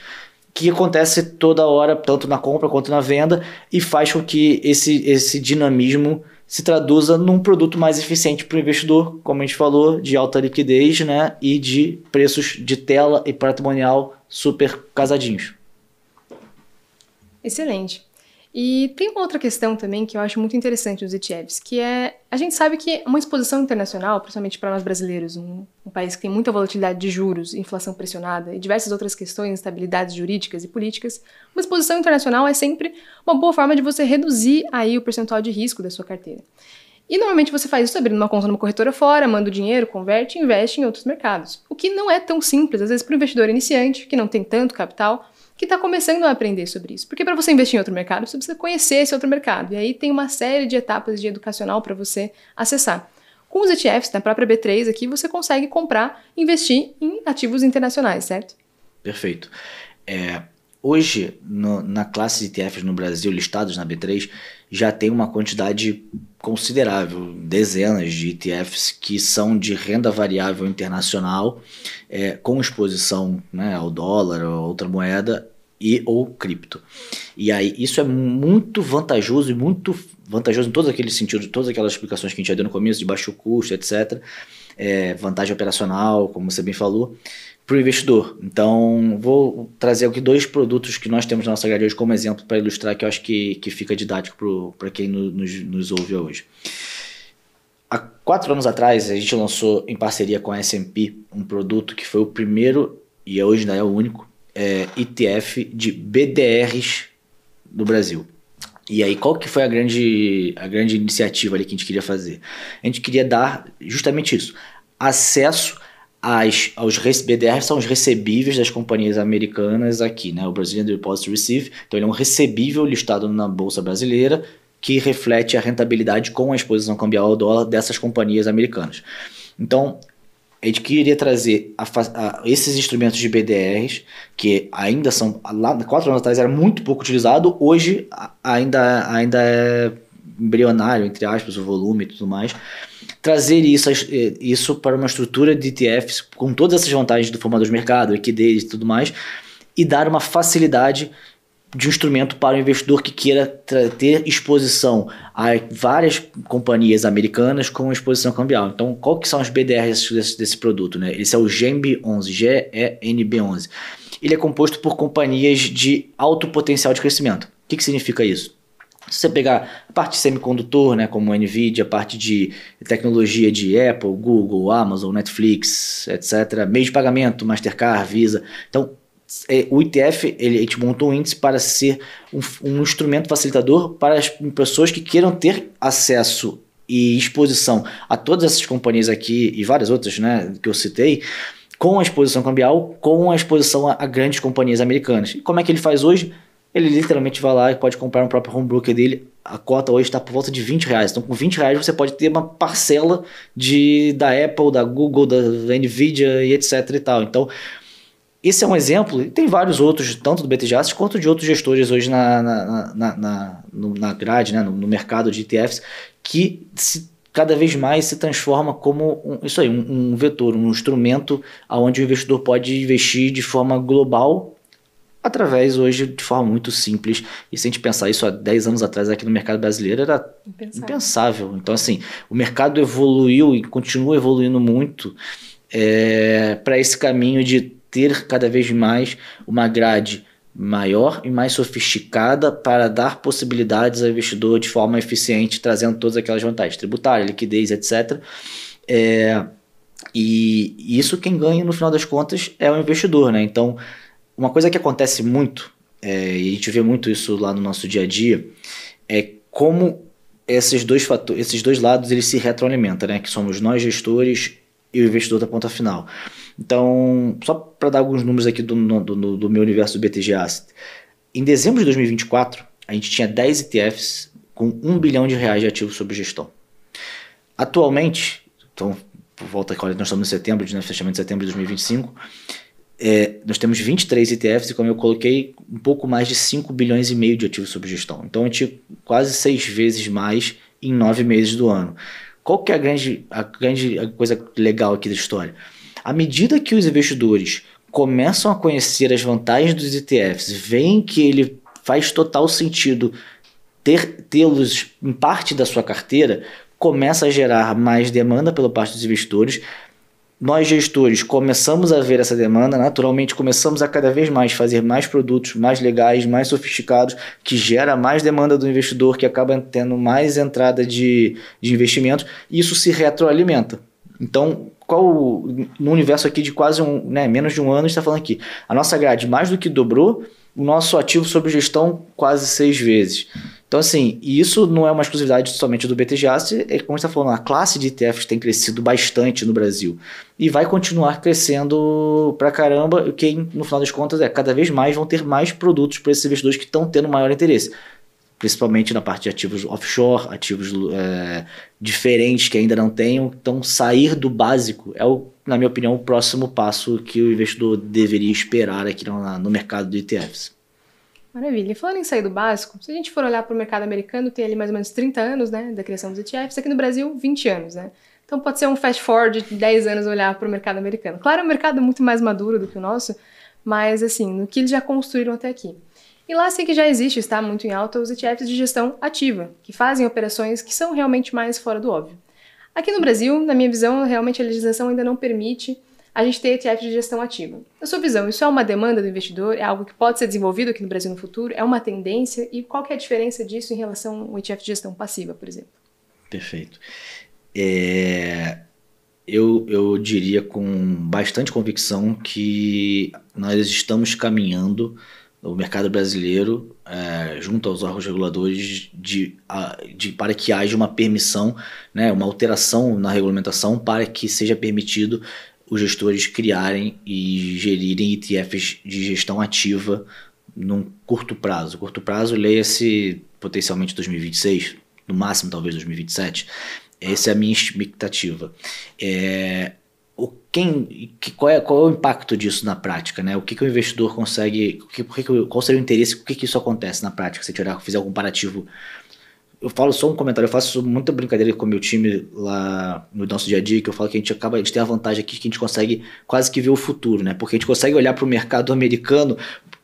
que acontece toda hora, tanto na compra quanto na venda, e faz com que esse dinamismo se traduza num produto mais eficiente para o investidor, como a gente falou, de alta liquidez, né, e de preços de tela e patrimonial super casadinhos. Excelente. E tem uma outra questão também que eu acho muito interessante nos ETFs, que é, a gente sabe que uma exposição internacional, principalmente para nós brasileiros, um país que tem muita volatilidade de juros, inflação pressionada e diversas outras questões, instabilidades jurídicas e políticas, uma exposição internacional é sempre uma boa forma de você reduzir aí o percentual de risco da sua carteira. E normalmente você faz isso abrindo uma conta numa corretora fora, manda o dinheiro, converte e investe em outros mercados. O que não é tão simples, às vezes, para o investidor iniciante, que não tem tanto capital, que está começando a aprender sobre isso. Porque para você investir em outro mercado, você precisa conhecer esse outro mercado. E aí tem uma série de etapas de educacional para você acessar. Com os ETFs, na própria B3 aqui, você consegue comprar e investir em ativos internacionais, certo? Perfeito. Hoje, na classe de ETFs no Brasil, listados na B3, já tem uma quantidade considerável, dezenas de ETFs que são de renda variável internacional, com exposição, né, ao dólar ou outra moeda ou cripto. E aí isso é muito vantajoso em todos aqueles sentidos, todas aquelas explicações que a gente já deu no começo, de baixo custo, etc. vantagem operacional, como você bem falou, para o investidor. Então, vou trazer aqui 2 produtos que nós temos na nossa grade hoje como exemplo para ilustrar, que eu acho que fica didático para quem nos ouve hoje. Há 4 anos atrás, a gente lançou em parceria com a S&P um produto que foi o primeiro, e hoje ainda é o único, ETF de BDRs do Brasil. E aí, qual que foi a grande iniciativa ali que a gente queria fazer? A gente queria dar justamente isso, acesso aos BDRs, são os recebíveis das companhias americanas aqui, né? O Brazilian Deposit Receive, então ele é um recebível listado na Bolsa Brasileira, que reflete a rentabilidade com a exposição cambial ao dólar dessas companhias americanas. Então, a gente queria trazer esses instrumentos de BDRs, que ainda são, lá 4 anos atrás era muito pouco utilizado, hoje ainda é embrionário, entre aspas, o volume e tudo mais. Trazer isso para uma estrutura de ETFs com todas essas vantagens do formador de mercado, liquidez e tudo mais, e dar uma facilidade de um instrumento para o investidor que queira ter exposição a várias companhias americanas com exposição cambial. Então, qual que são as BDRs desse produto, né? Esse é o GENB11, GENB11. Ele é composto por companhias de alto potencial de crescimento. O que significa isso? Se você pegar a parte de semicondutor, né, como a NVIDIA, a parte de tecnologia de Apple, Google, Amazon, Netflix, etc., meio de pagamento, Mastercard, Visa. Então, o ETF, a gente montou um índice para ser um instrumento facilitador para as pessoas que queiram ter acesso e exposição a todas essas companhias aqui e várias outras, né, que eu citei, com a exposição cambial, com a exposição a grandes companhias americanas. E como é que ele faz hoje? Ele literalmente vai lá e pode comprar no próprio home broker dele. A cota hoje está por volta de R$20. Então, com R$20 você pode ter uma parcela da Apple, da Google, da NVIDIA e etc e tal. Então, esse é um exemplo, e tem vários outros, tanto do BTG Asset quanto de outros gestores hoje na grade, né, no mercado de ETFs, que cada vez mais se transforma como um vetor, um instrumento onde o investidor pode investir de forma global, através hoje de forma muito simples. E se a gente pensar isso há 10 anos atrás aqui no mercado brasileiro, era impensável. Então, assim, o mercado evoluiu e continua evoluindo muito para esse caminho de ter cada vez mais uma grade maior e mais sofisticada para dar possibilidades ao investidor de forma eficiente, trazendo todas aquelas vantagens tributárias, liquidez, etc. E isso quem ganha no final das contas é o investidor, né? Então, uma coisa que acontece muito, e a gente vê muito isso lá no nosso dia a dia, é como esses dois lados eles se retroalimentam, né? Que somos nós gestores e o investidor da ponta final. Então, só para dar alguns números aqui do meu universo do BTG Asset. Em dezembro de 2024, a gente tinha 10 ETFs com R$1 bilhão de ativos sob gestão. Atualmente, então, por volta agora, nós estamos em setembro, fechamento de setembro de 2025, nós temos 23 ETFs e, como eu coloquei, um pouco mais de 5 bilhões e meio de ativos sob gestão. Então, a gente quase 6 vezes mais em 9 meses do ano. Qual que é a grande coisa legal aqui da história? À medida que os investidores começam a conhecer as vantagens dos ETFs, veem que ele faz total sentido tê-los em parte da sua carteira, começa a gerar mais demanda pela parte dos investidores. Nós, gestores, começamos a ver essa demanda, naturalmente começamos a cada vez mais fazer mais produtos mais legais, mais sofisticados, que gera mais demanda do investidor, que acaba tendo mais entrada de investimentos, e isso se retroalimenta. Então, no universo aqui de quase menos de um ano, a gente está falando aqui, a nossa grade mais do que dobrou, o nosso ativo sob gestão quase 6 vezes. Então, assim, e isso não é uma exclusividade somente do BTG Asset, como a gente está falando, a classe de ETFs tem crescido bastante no Brasil e vai continuar crescendo pra caramba, que no final das contas cada vez mais vão ter mais produtos para esses investidores que estão tendo maior interesse, principalmente na parte de ativos offshore, ativos diferentes que ainda não tenham. Então, sair do básico é, na minha opinião, o próximo passo que o investidor deveria esperar aqui no mercado de ETFs. Maravilha. E falando em sair do básico, se a gente for olhar para o mercado americano, tem ali mais ou menos 30 anos, né, da criação dos ETFs, aqui no Brasil, 20 anos, né? Então pode ser um fast forward de 10 anos olhar para o mercado americano. Claro, é um mercado muito mais maduro do que o nosso, mas assim, no que eles já construíram até aqui. E lá sei que já existe, está muito em alta, os ETFs de gestão ativa, que fazem operações que são realmente mais fora do óbvio. Aqui no Brasil, na minha visão, realmente a legislação ainda não permite a gente ter ETF de gestão ativa. Na sua visão, isso é uma demanda do investidor? É algo que pode ser desenvolvido aqui no Brasil no futuro? É uma tendência? E qual que é a diferença disso em relação ao ETF de gestão passiva, por exemplo? Perfeito. Eu diria com bastante convicção que nós estamos caminhando o mercado brasileiro junto aos órgãos reguladores para que haja uma permissão, né, uma alteração na regulamentação para que seja permitido os gestores criarem e gerirem ETFs de gestão ativa num curto prazo. Curto prazo, leia-se potencialmente 2026, no máximo talvez 2027. Essa é a minha expectativa. Qual é o impacto disso na prática, né? O que o investidor consegue, qual seria o interesse, por que isso acontece na prática? Se eu fizer um comparativo, eu falo só um comentário, eu faço muita brincadeira com o meu time lá no nosso dia a dia, que eu falo que a gente tem a vantagem aqui que a gente consegue quase que ver o futuro, né? Porque a gente consegue olhar para o mercado americano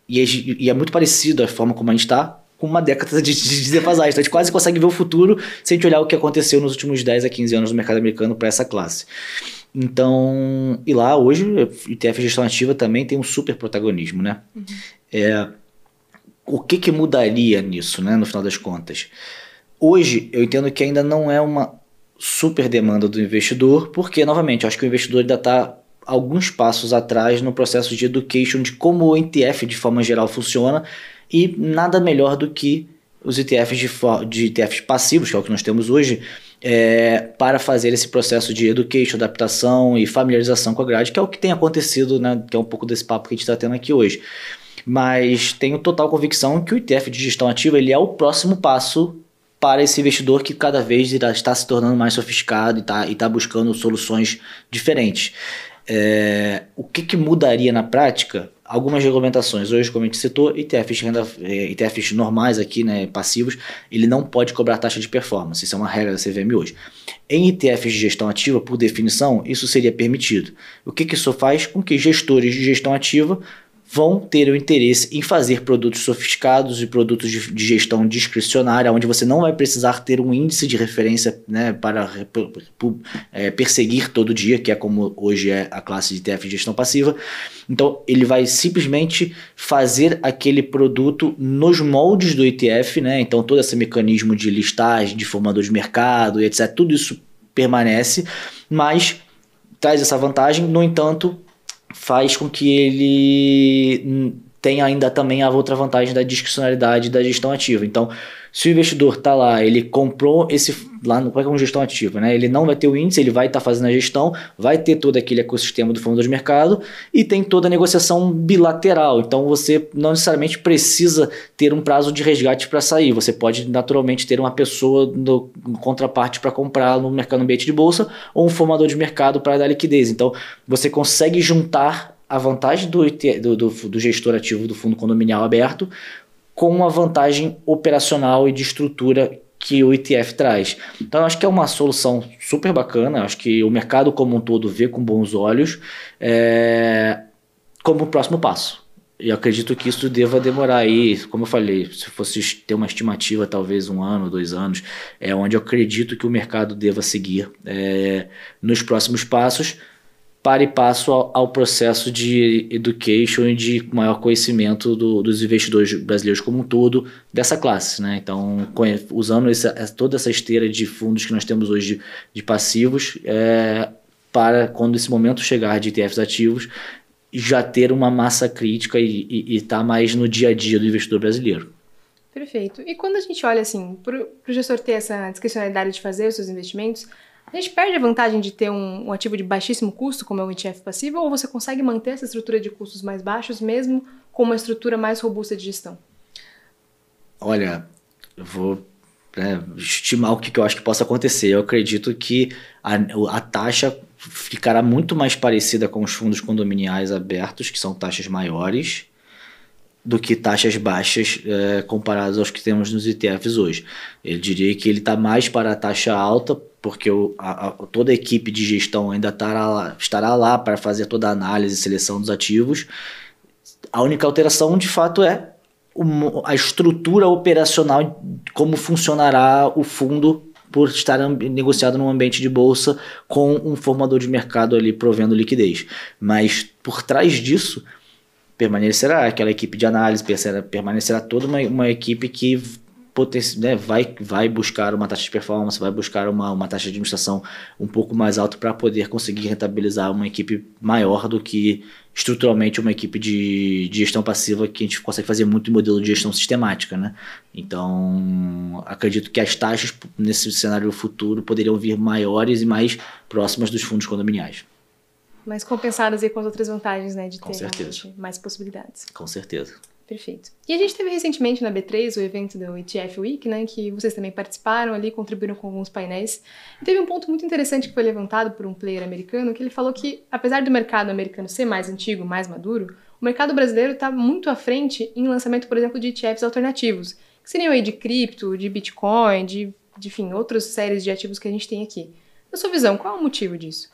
e é muito parecido a forma como a gente está, com uma década de defasagem. Então a gente quase consegue ver o futuro se a gente olhar o que aconteceu nos últimos 10 a 15 anos no mercado americano para essa classe. Então, e lá hoje, o ETF de gestão ativa também tem um super protagonismo, né? Uhum. O que mudaria nisso, né, no final das contas? Hoje, eu entendo que ainda não é uma super demanda do investidor, porque, novamente, eu acho que o investidor ainda está alguns passos atrás no processo de education de como o ETF, de forma geral, funciona, e nada melhor do que os ETFs de ETFs passivos, que é o que nós temos hoje, para fazer esse processo de education, adaptação e familiarização com a grade, que é o que tem acontecido, né, que é um pouco desse papo que a gente está tendo aqui hoje. Mas tenho total convicção que o ETF de gestão ativa ele é o próximo passo para esse investidor que cada vez está se tornando mais sofisticado e está buscando soluções diferentes. O que mudaria na prática? Algumas regulamentações. Hoje, como a gente citou, ETFs normais aqui, né, passivos, ele não pode cobrar taxa de performance. Isso é uma regra da CVM hoje. Em ETFs de gestão ativa, por definição, isso seria permitido. O que isso faz com que gestores de gestão ativa vão ter o interesse em fazer produtos sofisticados e produtos de gestão discricionária, onde você não vai precisar ter um índice de referência, né, para perseguir todo dia, que é como hoje é a classe de ETF de gestão passiva. Então, ele vai simplesmente fazer aquele produto nos moldes do ETF, né? Então, todo esse mecanismo de listagem, de formador de mercado, etc., tudo isso permanece, mas traz essa vantagem, no entanto, faz com que ele tenha ainda também a outra vantagem da discricionalidade da gestão ativa. Então, se o investidor está lá, ele comprou lá no como gestão ativa, né? Ele não vai ter o índice, ele vai estar fazendo a gestão, vai ter todo aquele ecossistema do fundo de mercado e tem toda a negociação bilateral. Então, você não necessariamente precisa ter um prazo de resgate para sair. Você pode naturalmente ter uma pessoa no contraparte para comprar no mercado no ambiente de bolsa ou um formador de mercado para dar liquidez. Então, você consegue juntar a vantagem do gestor ativo do fundo condominial aberto com a vantagem operacional e de estrutura que o ETF traz. Então, eu acho que é uma solução super bacana, acho que o mercado como um todo vê com bons olhos como o próximo passo. E eu acredito que isso deva demorar aí, como eu falei, se fosse ter uma estimativa, talvez 1 ano, 2 anos, é onde eu acredito que o mercado deva seguir nos próximos passos, para e passo ao processo de education e de maior conhecimento dos investidores brasileiros como um todo dessa classe, né? Então, usando toda essa esteira de fundos que nós temos hoje de passivos, para quando esse momento chegar de ETFs ativos, já ter uma massa crítica e estar mais no dia a dia do investidor brasileiro. Perfeito. E quando a gente olha assim, para o gestor ter essa discricionalidade de fazer os seus investimentos, a gente perde a vantagem de ter um ativo de baixíssimo custo, como é o ETF passivo, ou você consegue manter essa estrutura de custos mais baixos, mesmo com uma estrutura mais robusta de gestão? Olha, eu vou estimar o que eu acho que possa acontecer. Eu acredito que a taxa ficará muito mais parecida com os fundos condominiais abertos, que são taxas maiores, do que taxas baixas comparadas aos que temos nos ETFs hoje. Eu diria que ele está mais para a taxa alta, porque toda a equipe de gestão ainda estará lá para fazer toda a análise e seleção dos ativos. A única alteração, de fato, a estrutura operacional, como funcionará o fundo por estar negociado num ambiente de bolsa com um formador de mercado ali provendo liquidez. Mas por trás disso permanecerá aquela equipe de análise, permanecerá toda uma equipe que vai buscar uma taxa de performance, vai buscar uma taxa de administração um pouco mais alta para poder conseguir rentabilizar uma equipe maior do que estruturalmente uma equipe de gestão passiva, que a gente consegue fazer muito em modelo de gestão sistemática, né? Então, acredito que as taxas nesse cenário futuro poderiam vir maiores e mais próximas dos fundos condominiais. Mas compensadas aí com as outras vantagens, né? De ter mais possibilidades. Com certeza. Perfeito. E a gente teve recentemente na B3 o evento do ETF Week, né, que vocês também participaram ali, contribuíram com alguns painéis. E teve um ponto muito interessante que foi levantado por um player americano, que ele falou que, apesar do mercado americano ser mais antigo, mais maduro, o mercado brasileiro está muito à frente em lançamento, por exemplo, de ETFs alternativos, que seriam aí de cripto, de Bitcoin, de enfim, outras séries de ativos que a gente tem aqui. Na sua visão, qual é o motivo disso?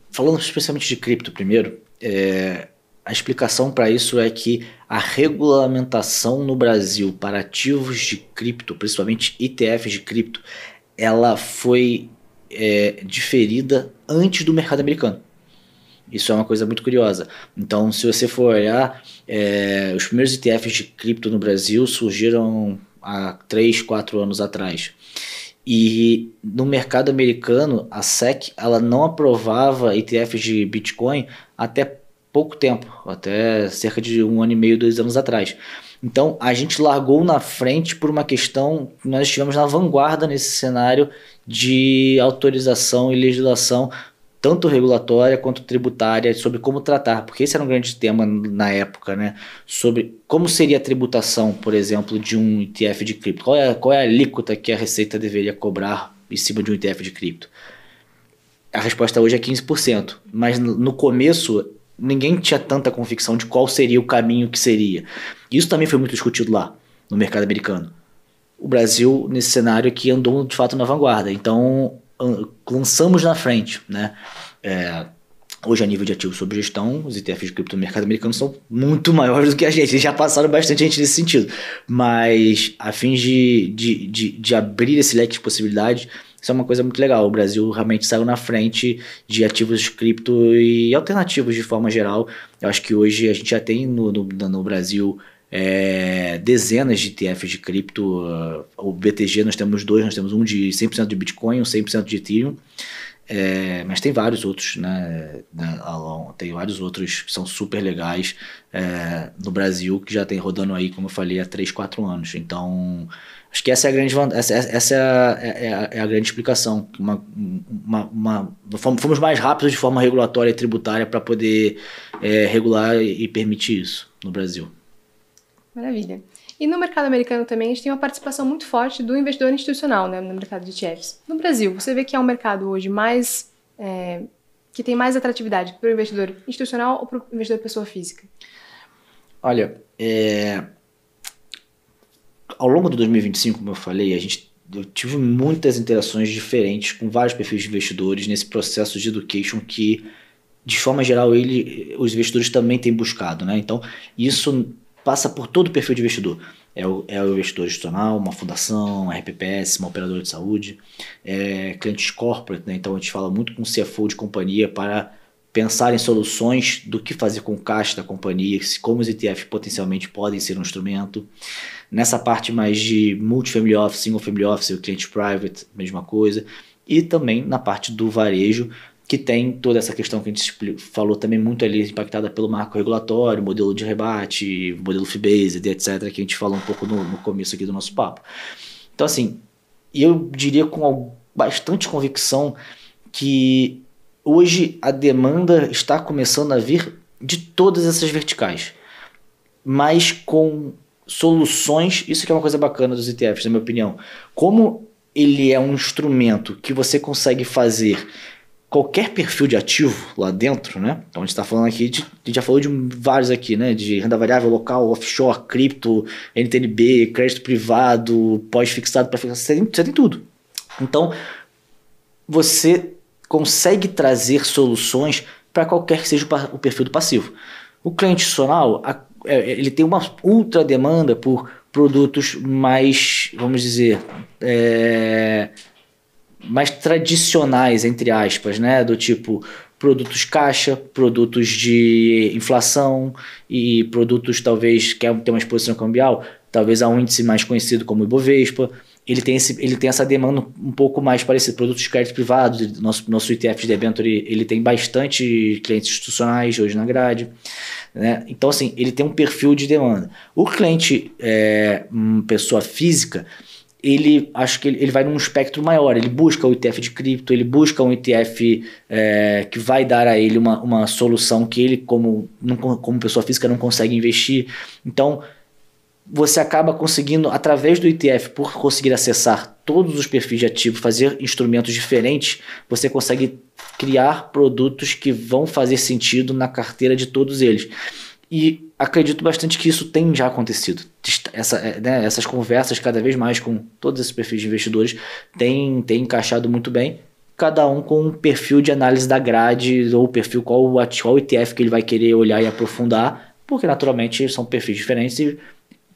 Falando especialmente de cripto primeiro, a explicação para isso é que a regulamentação no Brasil para ativos de cripto, principalmente ETFs de cripto, ela foi diferida antes do mercado americano. Isso é uma coisa muito curiosa. Então, se você for olhar, os primeiros ETFs de cripto no Brasil surgiram há 3, 4 anos atrás. E no mercado americano, a SEC ela não aprovava ETFs de Bitcoin até pouco tempo, até cerca de 1 ano e meio, 2 anos atrás. Então, a gente largou na frente por uma questão, nós estivemos na vanguarda nesse cenário de autorização e legislação, tanto regulatória quanto tributária, sobre como tratar, porque esse era um grande tema na época, né? Sobre como seria a tributação, por exemplo, de um ETF de cripto. Qual é a alíquota que a Receita deveria cobrar em cima de um ETF de cripto? A resposta hoje é 15%, mas no começo ninguém tinha tanta convicção de qual seria o caminho que seria. Isso também foi muito discutido lá, no mercado americano. O Brasil, nesse cenário aqui, andou de fato na vanguarda. Então, lançamos na frente, né? Hoje, a nível de ativos sob gestão, os ETFs de cripto no mercado americano são muito maiores do que a gente. Eles já passaram bastante gente nesse sentido. Mas, a fim de abrir esse leque de possibilidades, isso é uma coisa muito legal. O Brasil realmente saiu na frente de ativos de cripto e alternativos de forma geral. Eu acho que hoje a gente já tem no Brasil dezenas de ETFs de cripto. O BTG nós temos 2, nós temos um de 100% de Bitcoin, um 100% de Ethereum. Mas tem vários outros, né? Tem vários outros que são super legais no Brasil, que já tem rodando aí, como eu falei, há 3, 4 anos. Então, acho que essa é a grande a grande explicação. Fomos mais rápidos de forma regulatória e tributária para poder regular e permitir isso no Brasil. Maravilha. E no mercado americano também a gente tem uma participação muito forte do investidor institucional, né, no mercado de ETFs. No Brasil, você vê que é um mercado hoje mais que tem mais atratividade para o investidor institucional ou para o investidor pessoa física? Olha, ao longo de 2025, como eu falei, eu tive muitas interações diferentes com vários perfis de investidores nesse processo de education que, de forma geral, os investidores também têm buscado, né? Então, isso passa por todo o perfil de investidor. É o investidor institucional, uma fundação, uma RPPS, uma operadora de saúde, clientes corporate, né? Então a gente fala muito com o CFO de companhia para pensar em soluções do que fazer com o caixa da companhia, como os ETFs potencialmente podem ser um instrumento. Nessa parte mais de multifamily office, single family office, o cliente private, mesma coisa. E também na parte do varejo, que tem toda essa questão que a gente falou também muito ali, impactada pelo marco regulatório, modelo de rebate, modelo fee-based, etc., que a gente falou um pouco no começo aqui do nosso papo. Então, assim, eu diria com bastante convicção que hoje a demanda está começando a vir de todas essas verticais, mas com soluções. Isso que é uma coisa bacana dos ETFs, na minha opinião. Como ele é um instrumento que você consegue fazer qualquer perfil de ativo lá dentro, né? Então a gente está falando aqui, a gente já falou de vários aqui, né? De renda variável, local, offshore, cripto, NTNB, crédito privado, pós-fixado, pré-fixado, você tem tudo. Então, você consegue trazer soluções para qualquer que seja o perfil do passivo. O cliente institucional, ele tem uma ultra demanda por produtos mais, vamos dizer, mais tradicionais, entre aspas, né? Do tipo produtos caixa, produtos de inflação e produtos talvez que tem uma exposição cambial, talvez a um índice mais conhecido como Ibovespa. Ele tem essa demanda um pouco mais parecida. Produtos de crédito privados, nosso ETF de debênture, ele tem bastante clientes institucionais hoje na grade, né? Então, assim, ele tem um perfil de demanda. O cliente, pessoa física, acho que ele vai num espectro maior. Ele busca o ETF de cripto, ele busca um ETF que vai dar a ele uma solução que ele, como pessoa física, não consegue investir. Então, você acaba conseguindo, através do ETF, por conseguir acessar todos os perfis de ativo, fazer instrumentos diferentes, você consegue criar produtos que vão fazer sentido na carteira de todos eles. E acredito bastante que isso tem já acontecido. Essas conversas cada vez mais com todos esses perfis de investidores têm encaixado muito bem, cada um com um perfil de análise da grade ou perfil qual ETF que ele vai querer olhar e aprofundar, porque naturalmente são perfis diferentes e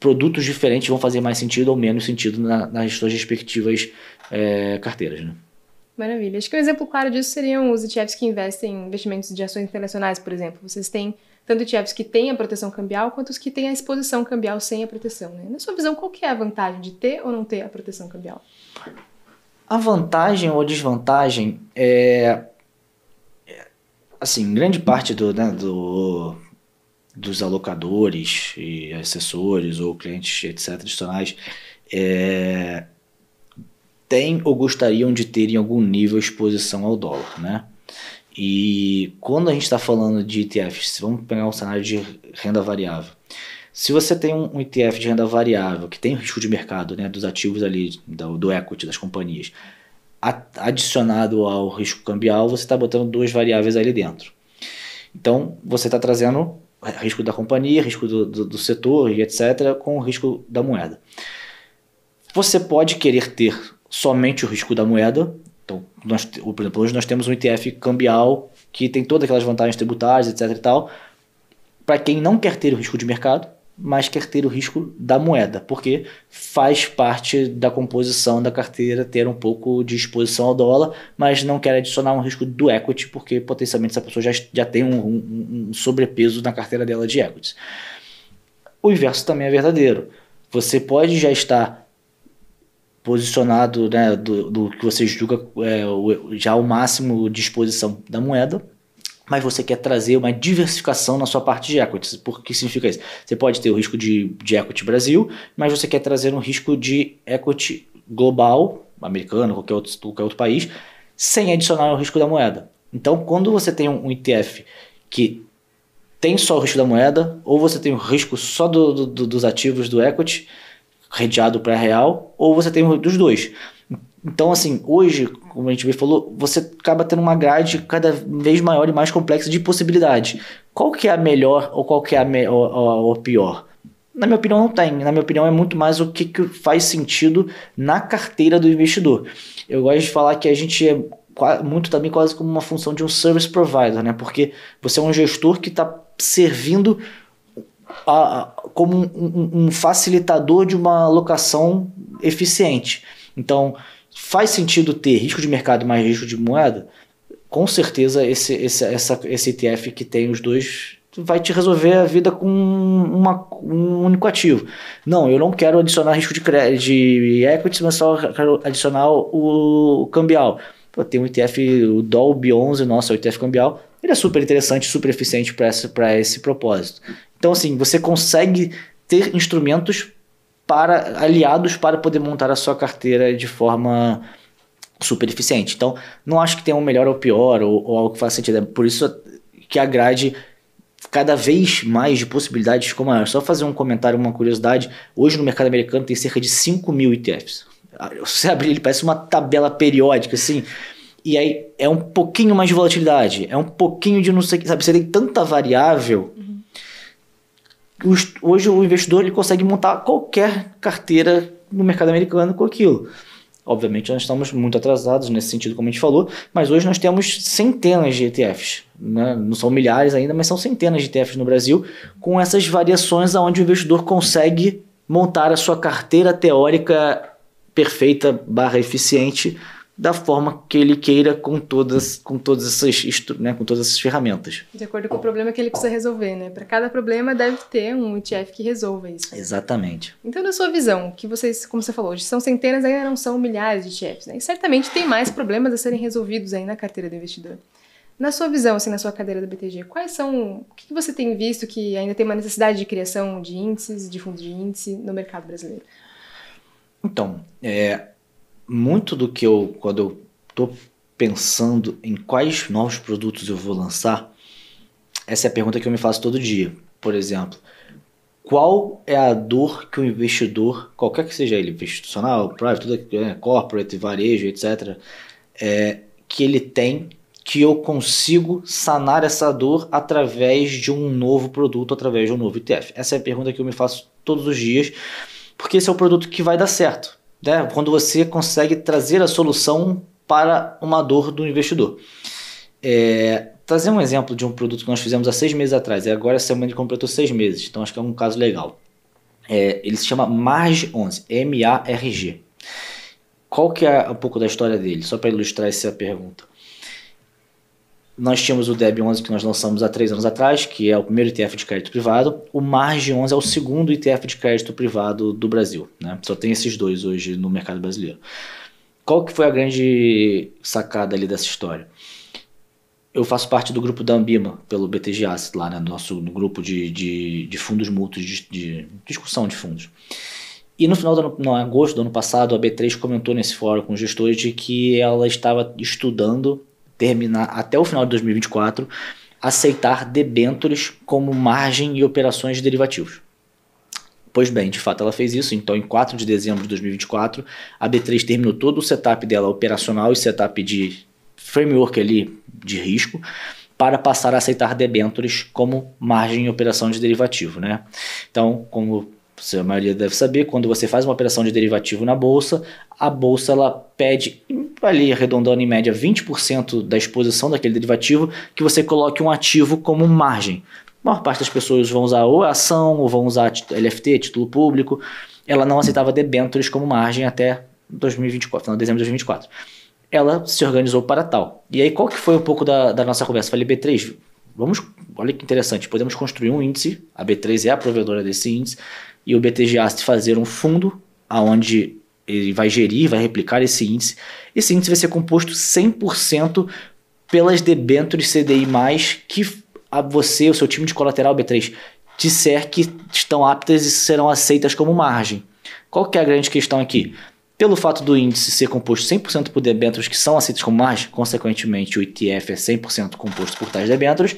produtos diferentes vão fazer mais sentido ou menos sentido nas suas respectivas carteiras, né? Maravilha. Acho que um exemplo claro disso seriam os ETFs que investem em investimentos de ações internacionais, por exemplo. Vocês têm tanto ETFs que têm a proteção cambial, quanto os que têm a exposição cambial sem a proteção, né? Na sua visão, qual que é a vantagem de ter ou não ter a proteção cambial? A vantagem ou a desvantagem assim, grande parte dos alocadores e assessores ou clientes, etc., adicionais, têm ou gostariam de ter em algum nível exposição ao dólar, né? E quando a gente está falando de ETFs, vamos pegar um cenário de renda variável. Se você tem um ETF de renda variável que tem risco de mercado, né, dos ativos ali, do equity das companhias, adicionado ao risco cambial, você está botando duas variáveis ali dentro. Então, você está trazendo risco da companhia, risco do setor e etc., com o risco da moeda. Você pode querer ter somente o risco da moeda. Então, por exemplo, hoje nós temos um ETF cambial que tem todas aquelas vantagens tributárias, etc. e tal, para quem não quer ter o risco de mercado, mas quer ter o risco da moeda, porque faz parte da composição da carteira ter um pouco de exposição ao dólar, mas não quer adicionar um risco do equity, porque potencialmente essa pessoa já tem um sobrepeso na carteira dela de equities. O inverso também é verdadeiro. Você pode já estar posicionado, né, do que você julga já o máximo de exposição da moeda, mas você quer trazer uma diversificação na sua parte de equities. Por que significa isso? Você pode ter o risco de equity Brasil, mas você quer trazer um risco de equity global, americano, qualquer outro país, sem adicionar o risco da moeda. Então, quando você tem um ETF que tem só o risco da moeda, ou você tem o risco só dos ativos do equity, redeado para real, ou você tem dos dois. Então, assim, hoje, como a gente falou, você acaba tendo uma grade cada vez maior e mais complexa de possibilidades. Qual que é a melhor ou qual que é a pior? Na minha opinião, não tem. Na minha opinião, é muito mais o que faz sentido na carteira do investidor. Eu gosto de falar que a gente é muito também quase como uma função de um service provider, né? Porque você é um gestor que está servindo como um facilitador de uma alocação eficiente. Então, faz sentido ter risco de mercado mais risco de moeda? Com certeza esse ETF que tem os dois vai te resolver a vida com um único ativo. Não, eu não quero adicionar risco de equities, mas só quero adicionar o cambial. Tem um ETF, o DOLB11, nosso é o ETF cambial, ele é super interessante, super eficiente para esse propósito. Então, assim, você consegue ter instrumentos aliados para poder montar a sua carteira de forma super eficiente. Então, não acho que tenha um melhor ou pior, ou algo que faça sentido. É por isso que a grade cada vez mais de possibilidades ficou maior. Só fazer um comentário, uma curiosidade. Hoje no mercado americano tem cerca de 5.000 ETFs. Se você abrir, ele parece uma tabela periódica, assim. E aí é um pouquinho mais de volatilidade. É um pouquinho de não sei o que, sabe? Você tem tanta variável. Hoje o investidor ele consegue montar qualquer carteira no mercado americano com aquilo. Obviamente nós estamos muito atrasados nesse sentido, como a gente falou, mas hoje nós temos centenas de ETFs, né? Não são milhares ainda, mas são centenas de ETFs no Brasil, com essas variações onde o investidor consegue montar a sua carteira teórica perfeita / eficiente da forma que ele queira com todas essas ferramentas. De acordo com o problema que ele precisa resolver, né? Para cada problema deve ter um ETF que resolva isso. Exatamente. Então, na sua visão, que vocês, como você falou, hoje são centenas, ainda não são milhares de ETFs, né? E certamente tem mais problemas a serem resolvidos aí na carteira do investidor. Na sua visão, assim, na sua cadeira da BTG, o que você tem visto que ainda tem uma necessidade de criação de índices, de fundos de índice no mercado brasileiro? Então, muito do que quando eu estou pensando em quais novos produtos eu vou lançar, essa é a pergunta que eu me faço todo dia. Por exemplo, qual é a dor que o investidor, qualquer que seja ele, institucional, private, corporate, varejo, etc., que ele tem, que eu consigo sanar essa dor através de um novo produto, através de um novo ETF? Essa é a pergunta que eu me faço todos os dias, porque esse é o produto que vai dar certo, né? Quando você consegue trazer a solução para uma dor do investidor. Trazer um exemplo de um produto que nós fizemos há 6 meses atrás, e agora essa semana ele completou 6 meses, então acho que é um caso legal. Ele se chama Marg 11, M-A-R-G. Qual que é um pouco da história dele? Só para ilustrar essa pergunta. Nós tínhamos o DEB 11 que nós lançamos há 3 anos atrás, que é o primeiro ETF de crédito privado. O Marg 11 é o segundo ETF de crédito privado do Brasil, né? Só tem esses dois hoje no mercado brasileiro. Qual que foi a grande sacada ali dessa história? Eu faço parte do grupo da Ambima, pelo BTG Asset, lá, né? No grupo de fundos mútuos, de discussão de fundos. E no agosto do ano passado, a B3 comentou nesse fórum com os gestores de que ela estava estudando terminar até o final de 2024, aceitar debêntures como margem e operações de derivativos. Pois bem, de fato ela fez isso. Então, em 4 de dezembro de 2024, a B3 terminou todo o setup dela operacional e setup de framework ali de risco para passar a aceitar debêntures como margem e operação de derivativo, né? Então, como a maioria deve saber, quando você faz uma operação de derivativo na bolsa, a bolsa ela pede, ali arredondando em média 20% da exposição daquele derivativo, que você coloque um ativo como margem. A maior parte das pessoas vão usar ou ação, ou vão usar LFT, título público. Ela não aceitava debêntures como margem até 2024, final de dezembro de 2024. Ela se organizou para tal. E aí qual que foi um pouco da nossa conversa? Falei, B3, olha que interessante, podemos construir um índice, a B3 é a provedora desse índice, e o BTG Asset fazer um fundo onde ele vai gerir, vai replicar esse índice. Esse índice vai ser composto 100% pelas debêntures CDI+, que você, o seu time de colateral B3, disser que estão aptas e serão aceitas como margem. Qual que é a grande questão aqui? Pelo fato do índice ser composto 100% por debêntures que são aceitas como margem, consequentemente o ETF é 100% composto por tais debêntures,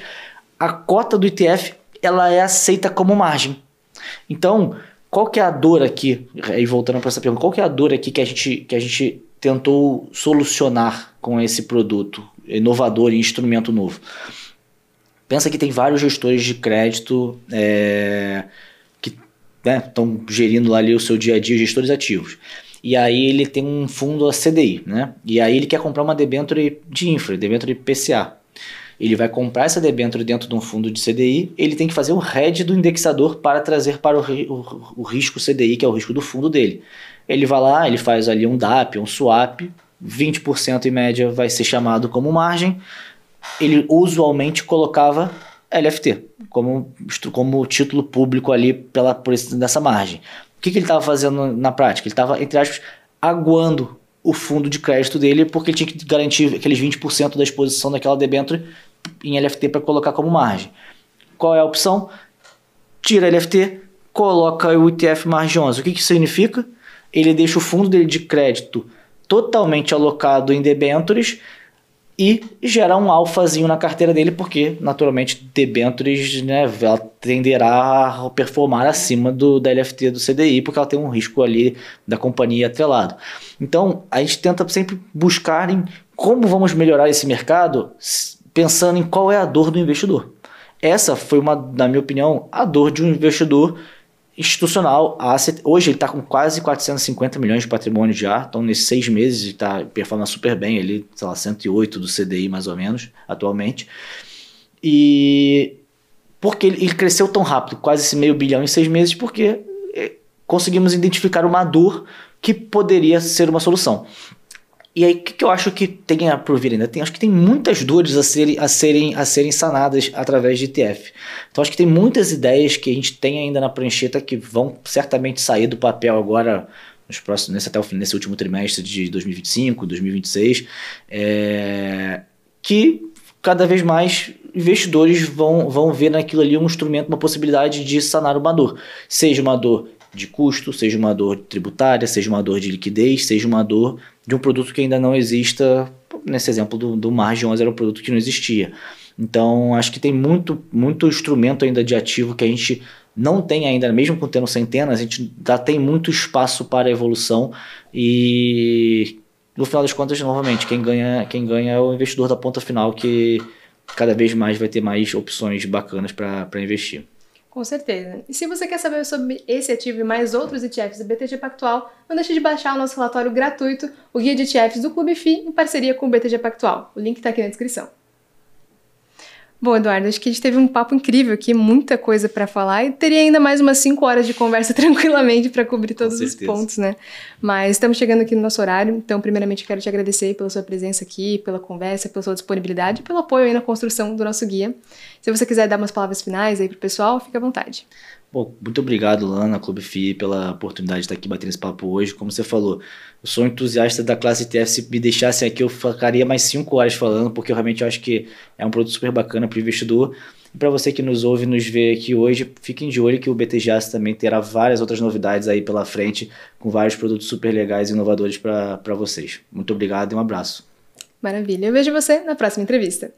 a cota do ETF ela é aceita como margem. Então, qual que é a dor aqui? E voltando para essa pergunta, qual que é a dor aqui que a gente tentou solucionar com esse produto inovador e instrumento novo? Pensa que tem vários gestores de crédito que estão gerindo lá ali o seu dia a dia, gestores ativos. E aí ele tem um fundo a CDI, né? E aí ele quer comprar uma debênture de infra, debênture de PCA. Ele vai comprar essa debênture dentro de um fundo de CDI, ele tem que fazer o hedge do indexador para trazer para o risco CDI, que é o risco do fundo dele. Ele vai lá, ele faz ali um DAP, um swap, 20% em média vai ser chamado como margem. Ele usualmente colocava LFT como título público ali nessa margem. O que ele estava fazendo na prática? Ele estava, entre aspas, aguando o fundo de crédito dele, porque ele tinha que garantir aqueles 20% da exposição daquela debênture em LFT para colocar como margem. Qual é a opção? Tira LFT, coloca o ETF Marg 11. O que isso significa? Ele deixa o fundo dele de crédito totalmente alocado em debêntures e gera um alfazinho na carteira dele, porque naturalmente debêntures, né, ela tenderá a performar acima da LFT do CDI, porque ela tem um risco ali da companhia atrelado. Então a gente tenta sempre buscar em como vamos melhorar esse mercado, pensando em qual é a dor do investidor. Essa foi na minha opinião, a dor de um investidor institucional, hoje ele está com quase 450 milhões de patrimônio já, então nesses 6 meses ele está performando super bem, ele, sei lá, 108 do CDI mais ou menos, atualmente. E porque ele cresceu tão rápido, quase esse meio bilhão em 6 meses, porque conseguimos identificar uma dor que poderia ser uma solução. E aí, o que eu acho que tem por vir ainda? Acho que tem muitas dores a serem sanadas através de ETF. Então, acho que tem muitas ideias que a gente tem ainda na prancheta que vão certamente sair do papel agora, nesse último trimestre de 2025, 2026, que cada vez mais investidores vão ver naquilo ali um instrumento, uma possibilidade de sanar uma dor. Seja uma dor de custo, seja uma dor tributária, seja uma dor de liquidez, seja uma dor de um produto que ainda não exista. Nesse exemplo do Margem 11 era um produto que não existia. Então, acho que tem muito instrumento ainda de ativo que a gente não tem ainda, mesmo com tendo centenas, a gente ainda tem muito espaço para evolução e, no final das contas, novamente, quem ganha é o investidor da ponta final, que cada vez mais vai ter mais opções bacanas para investir. Com certeza. E se você quer saber sobre esse ativo e mais outros ETFs do BTG Pactual, não deixe de baixar o nosso relatório gratuito, o Guia de ETFs do Clube FI, em parceria com o BTG Pactual. O link está aqui na descrição. Bom, Eduardo, acho que a gente teve um papo incrível aqui, muita coisa para falar e teria ainda mais umas 5 horas de conversa tranquilamente para cobrir todos os pontos, né? Mas estamos chegando aqui no nosso horário, então primeiramente quero te agradecer pela sua presença aqui, pela conversa, pela sua disponibilidade e pelo apoio aí na construção do nosso guia. Se você quiser dar umas palavras finais aí pro pessoal, fique à vontade. Bom, muito obrigado, Lana, Clube FI, pela oportunidade de estar aqui batendo esse papo hoje. Como você falou, eu sou entusiasta da classe ETF. Se me deixassem aqui, eu ficaria mais 5 horas falando, porque eu realmente acho que é um produto super bacana para o investidor. E para você que nos ouve e nos vê aqui hoje, fiquem de olho que o BTGAS também terá várias outras novidades aí pela frente, com vários produtos super legais e inovadores para vocês. Muito obrigado e um abraço. Maravilha. Eu vejo você na próxima entrevista.